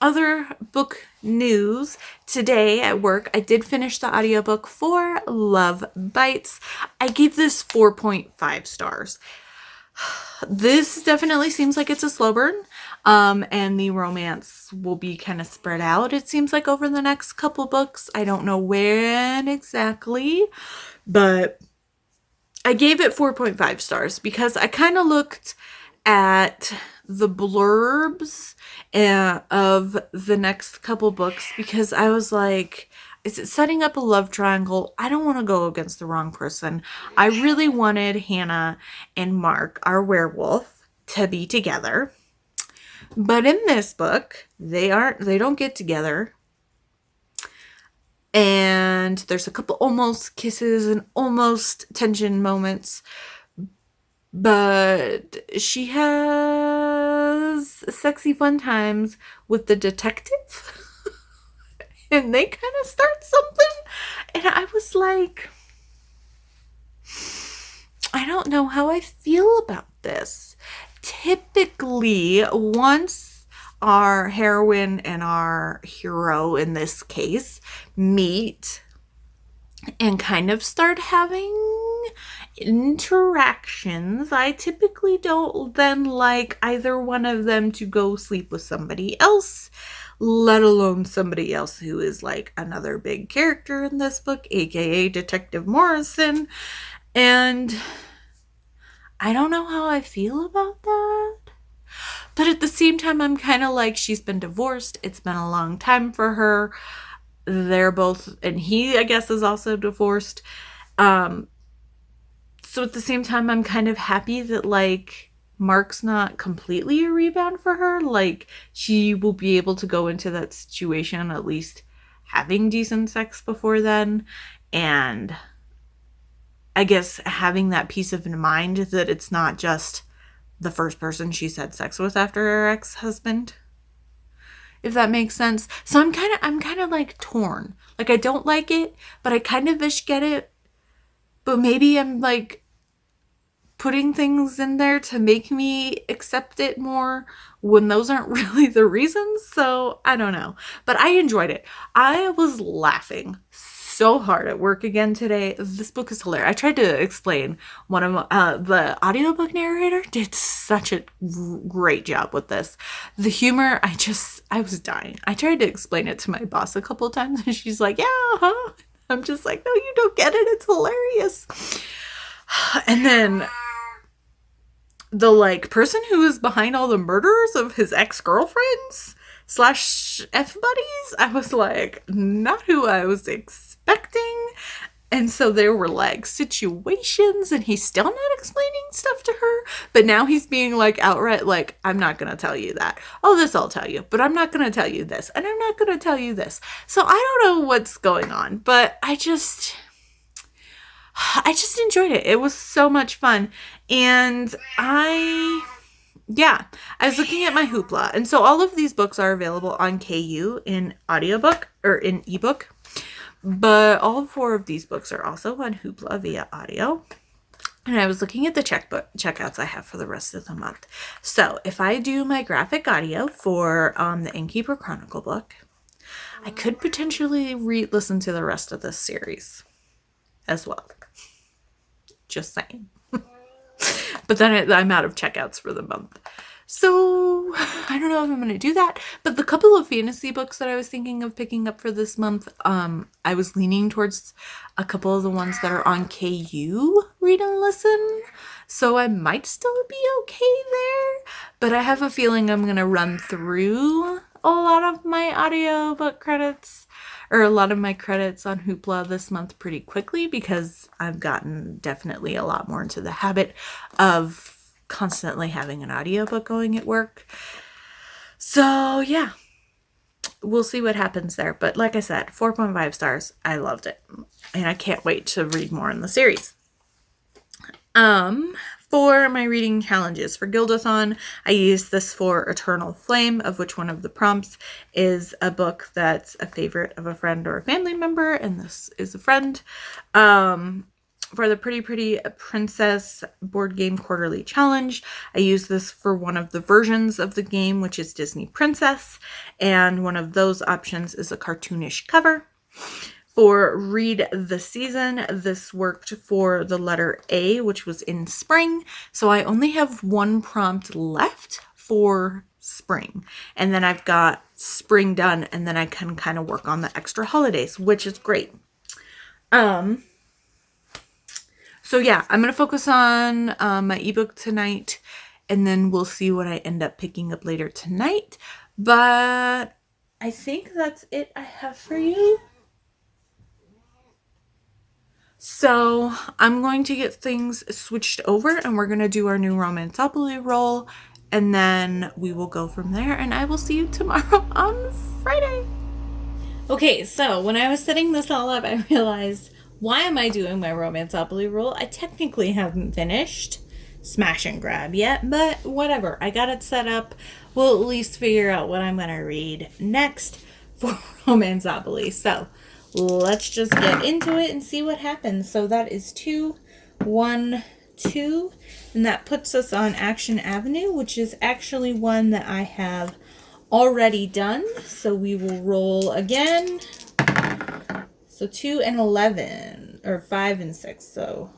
Other book news today at work, I did finish the audiobook for Love Bites. I gave this 4.5 stars. This definitely seems like it's a slow burn, and the romance will be kind of spread out, it seems like, over the next couple books. I don't know when exactly, but I gave it 4.5 stars because I kind of looked at the blurbs of the next couple books, because I was like, is it setting up a love triangle? I don't want to go against the wrong person. I really wanted Hannah and Mark, our werewolf, to be together. But in this book, they don't get together. And there's a couple almost kisses and almost tension moments. But she has sexy fun times with the detective. And they kind of start something. And I was like, I don't know how I feel about this. Typically, once our heroine and our hero, in this case, meet and kind of start having interactions, I typically don't then like either one of them to go sleep with somebody else, let alone somebody else who is like another big character in this book, aka Detective Morrison. And I don't know how I feel about that. But at the same time, I'm kind of like, she's been divorced. It's been a long time for her. They're both, and he, I guess, is also divorced. So at the same time, I'm kind of happy that, like, Mark's not completely a rebound for her. Like, she will be able to go into that situation at least having decent sex before then, and I guess having that peace of mind that it's not just the first person she's had sex with after her ex-husband, if that makes sense. So I'm kind of like torn. Like, I don't like it, but I kind of ish get it. But maybe I'm like putting things in there to make me accept it more when those aren't really the reasons. So I don't know, but I enjoyed it. I was laughing so hard at work again today. This book is hilarious. I tried to explain one of the audiobook narrator did such a great job with this. The humor, I was dying. I tried to explain it to my boss a couple of times and she's like, yeah, huh? I'm just like, no, you don't get it. It's hilarious. And then the like person who is behind all the murders of his ex-girlfriends / F-buddies, I was like, not who I was expecting. And so there were like situations and he's still not explaining stuff to her, but now he's being like outright like, I'm not going to tell you that. Oh, this I'll tell you, but I'm not going to tell you this, and I'm not going to tell you this. So I don't know what's going on, but I just enjoyed it. It was so much fun. And I was looking at my Hoopla. And so all of these books are available on KU in audiobook or in ebook. But all 4 of these books are also on Hoopla via audio. And I was looking at the checkouts I have for the rest of the month. So if I do my graphic audio for the Innkeeper Chronicle book, I could potentially listen to the rest of this series as well. Just saying. But then I'm out of checkouts for the month. So I don't know if I'm going to do that. But the couple of fantasy books that I was thinking of picking up for this month, I was leaning towards a couple of the ones that are on KU Read and Listen. So I might still be okay there. But I have a feeling I'm going to run through a lot of my audiobook credits, or a lot of my credits on Hoopla this month pretty quickly, because I've gotten definitely a lot more into the habit of constantly having an audiobook going at work. So yeah, we'll see what happens there. But like I said, 4.5 stars. I loved it. And I can't wait to read more in the series. For my reading challenges for Gildathon, I used this for Eternal Flame, of which one of the prompts is a book that's a favorite of a friend or a family member, and this is a friend. For the Pretty Pretty Princess board game quarterly challenge, I used this for one of the versions of the game, which is Disney Princess, and one of those options is a cartoonish cover. For Read the Season, this worked for the letter A, which was in spring. So I only have one prompt left for spring. And then I've got spring done, and then I can kind of work on the extra holidays, which is great. So yeah, I'm going to focus on my ebook tonight, and then we'll see what I end up picking up later tonight. But I think that's it I have for you. So I'm going to get things switched over, and we're going to do our new Romantopoly roll, and then we will go from there, and I will see you tomorrow on Friday. Okay, so when I was setting this all up, I realized, why am I doing my Romantopoly roll? I technically haven't finished Smash and Grab yet, but whatever. I got it set up. We'll at least figure out what I'm going to read next for Romantopoly. So let's just get into it and see what happens. So that is 2, 1, 2, and that puts us on Action Avenue, which is actually one that I have already done. So we will roll again. So 2 and 11, or 5 and 6. So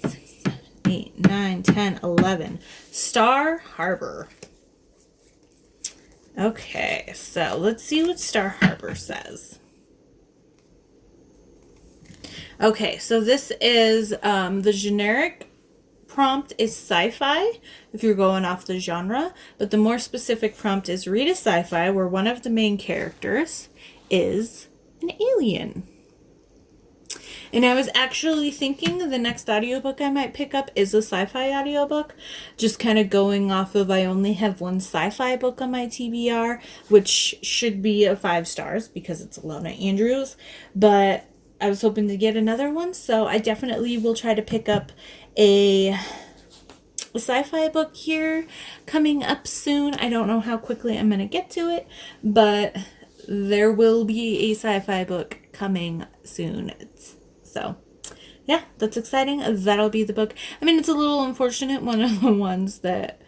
6, 7, 8, 9, 10, 11. Star Harbor. Okay, so let's see what Star Harbor says. Okay, so this is the generic prompt is sci-fi, if you're going off the genre, but the more specific prompt is read a sci-fi where one of the main characters is an alien. And I was actually thinking the next audiobook I might pick up is a sci-fi audiobook. Just kind of going off of I only have one sci-fi book on my TBR, which should be a 5 stars because it's Alona Andrews. But I was hoping to get another one, so I definitely will try to pick up a sci-fi book here coming up soon. I don't know how quickly I'm going to get to it, but there will be a sci-fi book coming soon. So, yeah, that's exciting. That'll be the book. I mean, it's a little unfortunate. One of the ones that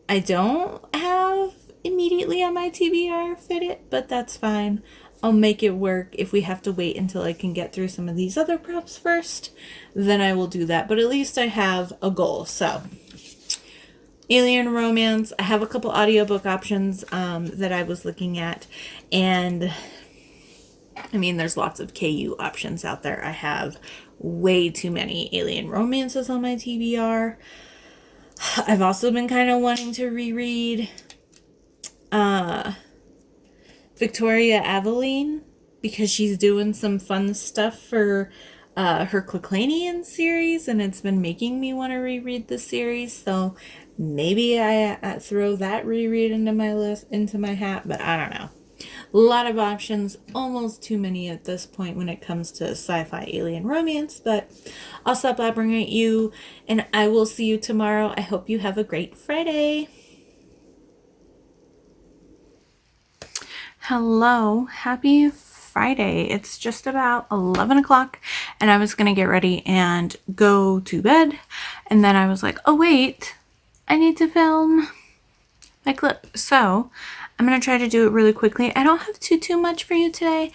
I don't have immediately on my TBR fit it, but that's fine. I'll make it work. If we have to wait until I can get through some of these other props first, then I will do that. But at least I have a goal. So, alien romance. I have a couple audiobook options that I was looking at. And, I mean, there's lots of KU options out there. I have way too many alien romances on my TBR. I've also been kind of wanting to reread Victoria Aveline, because she's doing some fun stuff for her Cleclanian series, and it's been making me want to reread the series. So maybe I throw that reread into my list, into my hat, but I don't know. A lot of options, almost too many at this point when it comes to sci-fi alien romance, but I'll stop blabbering at you, and I will see you tomorrow. I hope you have a great Friday. Hello, happy Friday. It's just about 11 o'clock and I was going to get ready and go to bed. And then I was like, oh wait, I need to film my clip. So I'm going to try to do it really quickly. I don't have too much for you today.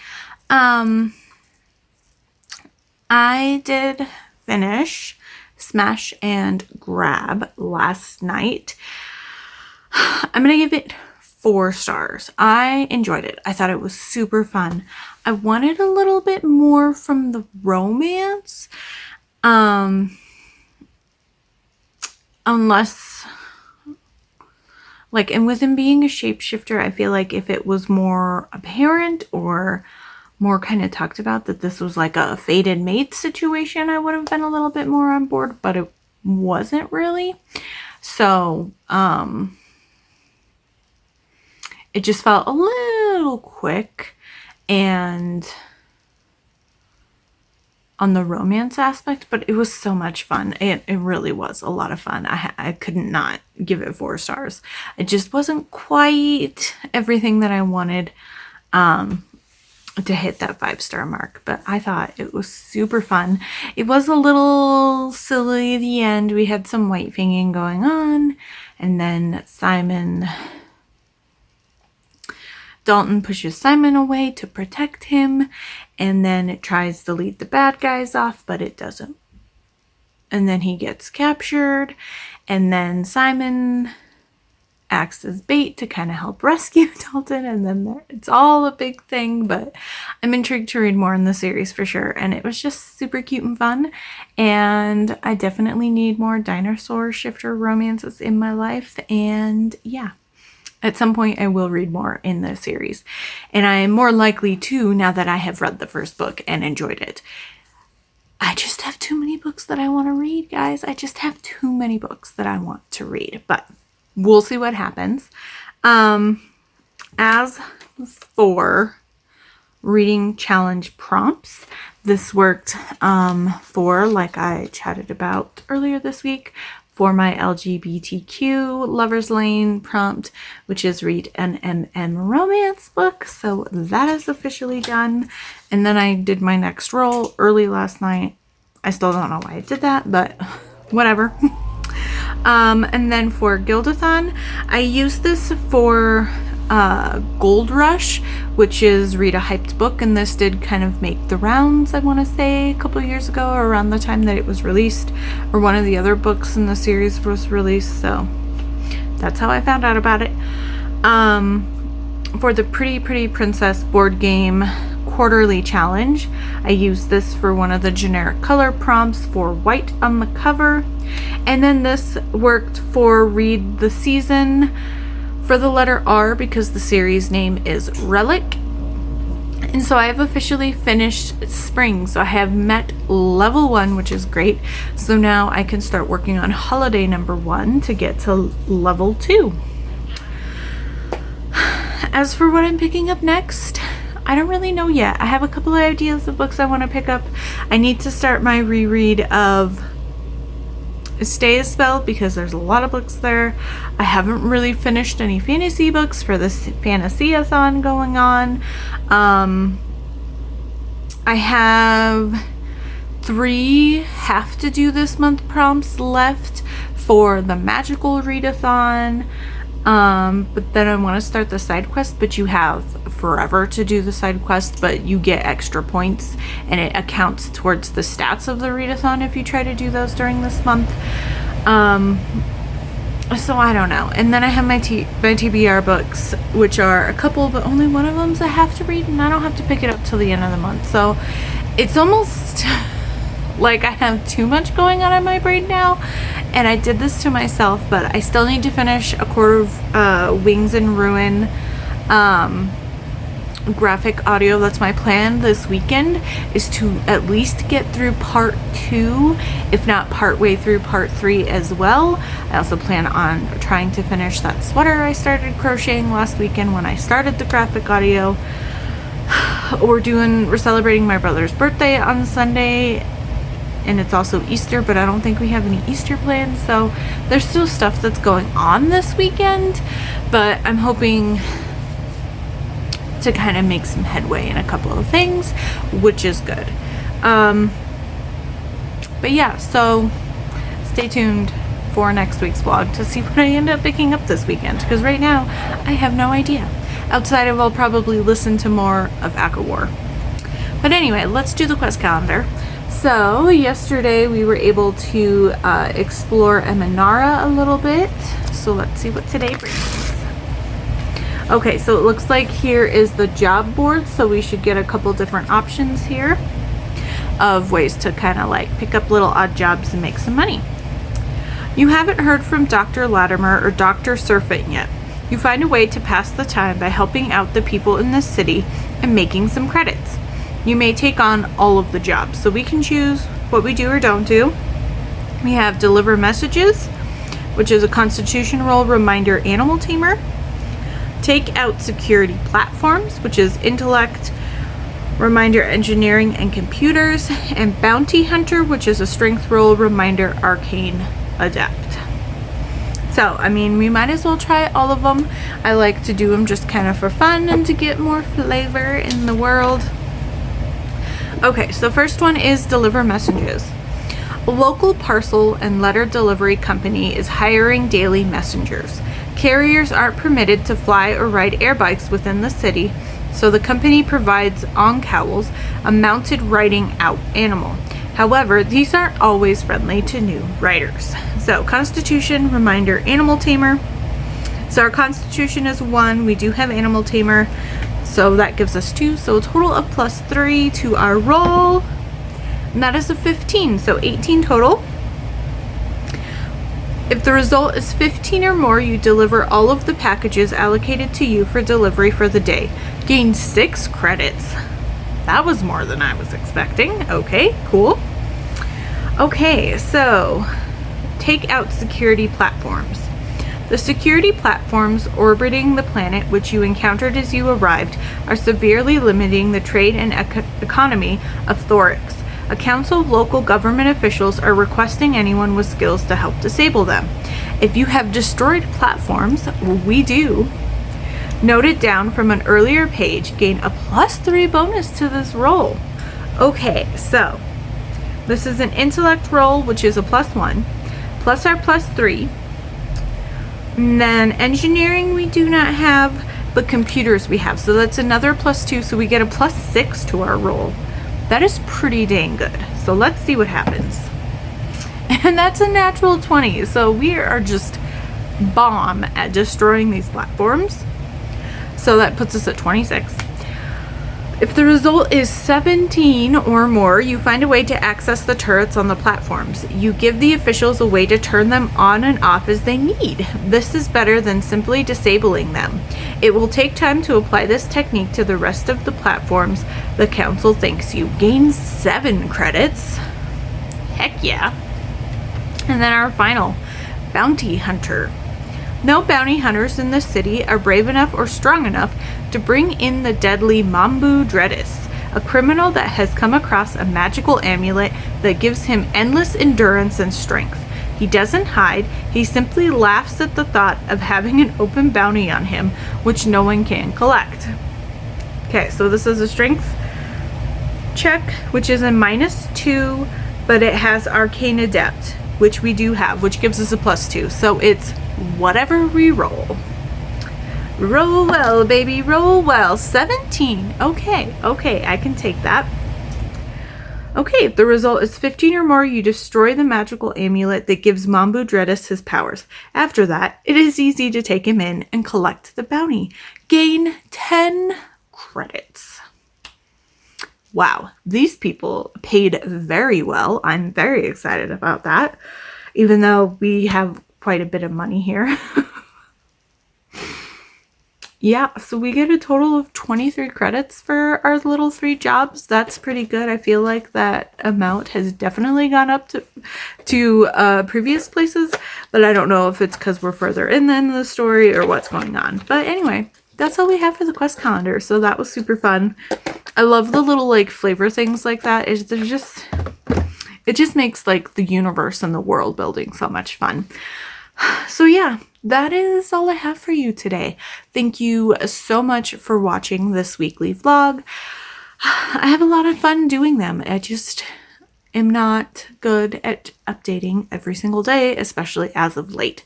I did finish Smash and Grab last night. I'm going to give it 4 stars. I enjoyed it. I thought it was super fun. I wanted a little bit more from the romance. Unless, like, and with him being a shapeshifter, I feel like if it was more apparent or more kind of talked about that this was like a fated mate situation, I would have been a little bit more on board, but it wasn't really. So, it just felt a little quick, and on the romance aspect, but it was so much fun. It really was a lot of fun. I couldn't not give it 4 stars. It just wasn't quite everything that I wanted to hit that 5-star mark, but I thought it was super fun. It was a little silly at the end. We had some white finging going on, and then Dalton pushes Simon away to protect him, and then it tries to lead the bad guys off, but it doesn't. And then he gets captured, and then Simon acts as bait to kind of help rescue Dalton, and then it's all a big thing, but I'm intrigued to read more in the series for sure. And it was just super cute and fun, and I definitely need more dinosaur shifter romances in my life, and yeah. At some point, I will read more in the series. And I am more likely to now that I have read the first book and enjoyed it. I just have too many books that I want to read, guys. I just have too many books that I want to read. But we'll see what happens. As for reading challenge prompts, this worked for, like I chatted about earlier this week, for my LGBTQ Lover's Lane prompt, which is read an MM romance book. So that is officially done. And then I did my next roll early last night. I still don't know why I did that, but whatever. And then for Gildathon, I used this for Gold Rush, which is read a hyped book, and this did kind of make the rounds, I want to say, a couple years ago, around the time that it was released, or one of the other books in the series was released, so that's how I found out about it. For the Pretty Pretty Princess board game quarterly challenge, I used this for one of the generic color prompts for white on the cover, and then this worked for read the season for the letter R, because the series name is Relic. And so I have officially finished spring. So I have met level 1, which is great. So now I can start working on holiday number 1 to get to level 2. As for what I'm picking up next, I don't really know yet. I have a couple of ideas of books I want to pick up. I need to start my reread of Stay a Spell because there's a lot of books there. I haven't really finished any fantasy books for this fantasy-a-thon going on. I have 3 have to do this month prompts left for the magical readathon. But then I want to start the side quest, but you have forever to do the side quest, but you get extra points and it accounts towards the stats of the readathon if you try to do those during this month. So I don't know. And then I have my TBR books, which are a couple, but only one of them's I have to read, and I don't have to pick it up till the end of the month. So it's almost like I have too much going on in my brain now, and I did this to myself, but I still need to finish a quarter of Wings in Ruin graphic audio. That's my plan this weekend, is to at least get through part 2, if not part way through part 3 as well. I also plan on trying to finish that sweater I started crocheting last weekend when I started the graphic audio. We're celebrating my brother's birthday on Sunday, and it's also Easter, but I don't think we have any Easter plans, so there's still stuff that's going on this weekend, but I'm hoping to kind of make some headway in a couple of things, which is good. But yeah, so stay tuned for next week's vlog to see what I end up picking up this weekend, because right now I have no idea. Outside of I'll probably listen to more of ACOWAR. But anyway, let's do the quest calendar. So yesterday we were able to explore Emanara a little bit. So let's see what today brings. Okay, so it looks like here is the job board. So we should get a couple different options here of ways to kind of like pick up little odd jobs and make some money. You haven't heard from Dr. Latimer or Dr. Surfeit yet. You find a way to pass the time by helping out the people in this city and making some credits. You may take on all of the jobs, so we can choose what we do or don't do. We have deliver messages, which is a constitution roll reminder animal tamer. Take out security platforms, which is intellect, reminder engineering and computers, and bounty hunter, which is a strength roll reminder arcane adept. So, I mean, we might as well try all of them. I like to do them just kind of for fun and to get more flavor in the world. Okay, so first one is deliver messages. A local parcel and letter delivery company is hiring daily messengers. Carriers aren't permitted to fly or ride air bikes within the city, so the company provides oncowls, a mounted riding out animal. However, these aren't always friendly to new riders. So, Constitution, reminder, animal tamer. So our Constitution is 1. We do have animal tamer, so that gives us 2. So a total of +3 to our roll. And that is a 15, so 18 total. If the result is 15 or more, you deliver all of the packages allocated to you for delivery for the day. Gain 6 credits. That was more than I was expecting. Okay, cool. Okay, so take out security platforms. The security platforms orbiting the planet, which you encountered as you arrived, are severely limiting the trade and economy of Thorix. A council of local government officials are requesting anyone with skills to help disable them. If you have destroyed platforms, we do, note it down from an earlier page, gain a +3 bonus to this roll. Okay, so this is an intellect roll, which is a +1, plus our +3. And then engineering we do not have, but computers we have. So that's another +2, so we get a +6 to our roll. That is pretty dang good. So let's see what happens. And that's a natural 20, so we are just bomb at destroying these platforms. So that puts us at 26. If the result is 17 or more, you find a way to access the turrets on the platforms. You give the officials a way to turn them on and off as they need. This is better than simply disabling them. It will take time to apply this technique to the rest of the platforms. The council thanks you. Gain 7 credits. Heck yeah. And then our final, Bounty Hunter. No bounty hunters in the city are brave enough or strong enough to bring in the deadly Mambu Dreadis, a criminal that has come across a magical amulet that gives him endless endurance and strength. He doesn't hide, he simply laughs at the thought of having an open bounty on him, which no one can collect. Okay, so this is a strength check, which is a -2, but it has Arcane Adept, which we do have, which gives us a +2. So it's whatever we roll. Roll well, baby, roll well. 17. Okay, I can take that. Okay, if the result is 15 or more, you destroy the magical amulet that gives Mambu Dreadis his powers. After that, it is easy to take him in and collect the bounty. Gain 10 credits. Wow, these people paid very well. I'm very excited about that, even though we have quite a bit of money here. Yeah, so we get a total of 23 credits for our little 3 jobs. That's pretty good. I feel like that amount has definitely gone up to previous places, but I don't know if it's because we're further in the story or what's going on. But anyway, that's all we have for the quest calendar, so that was super fun. I love the little like flavor things like that. It just makes like the universe and the world building so much fun. So yeah, that is all I have for you today. Thank you so much for watching this weekly vlog. I have a lot of fun doing them. I just am not good at updating every single day, especially as of late.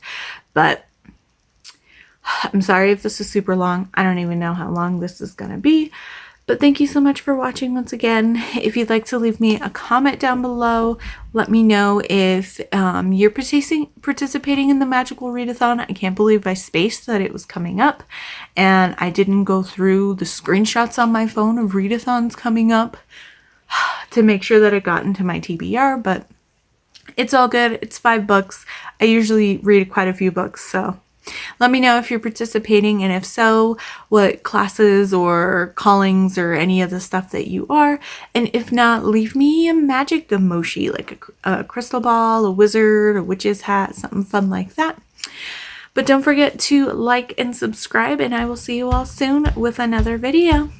But I'm sorry if this is super long. I don't even know how long this is gonna be. But thank you so much for watching once again. If you'd like to leave me a comment down below, let me know if you're participating in the magical readathon. I can't believe I spaced that it was coming up, and I didn't go through the screenshots on my phone of readathons coming up to make sure that it got into my TBR, but it's all good. It's $5. I usually read quite a few books, so let me know if you're participating, and if so, what classes or callings or any of the stuff that you are. And if not, leave me a magic emoji, like a crystal ball, a wizard, a witch's hat, something fun like that. But don't forget to like and subscribe, and I will see you all soon with another video.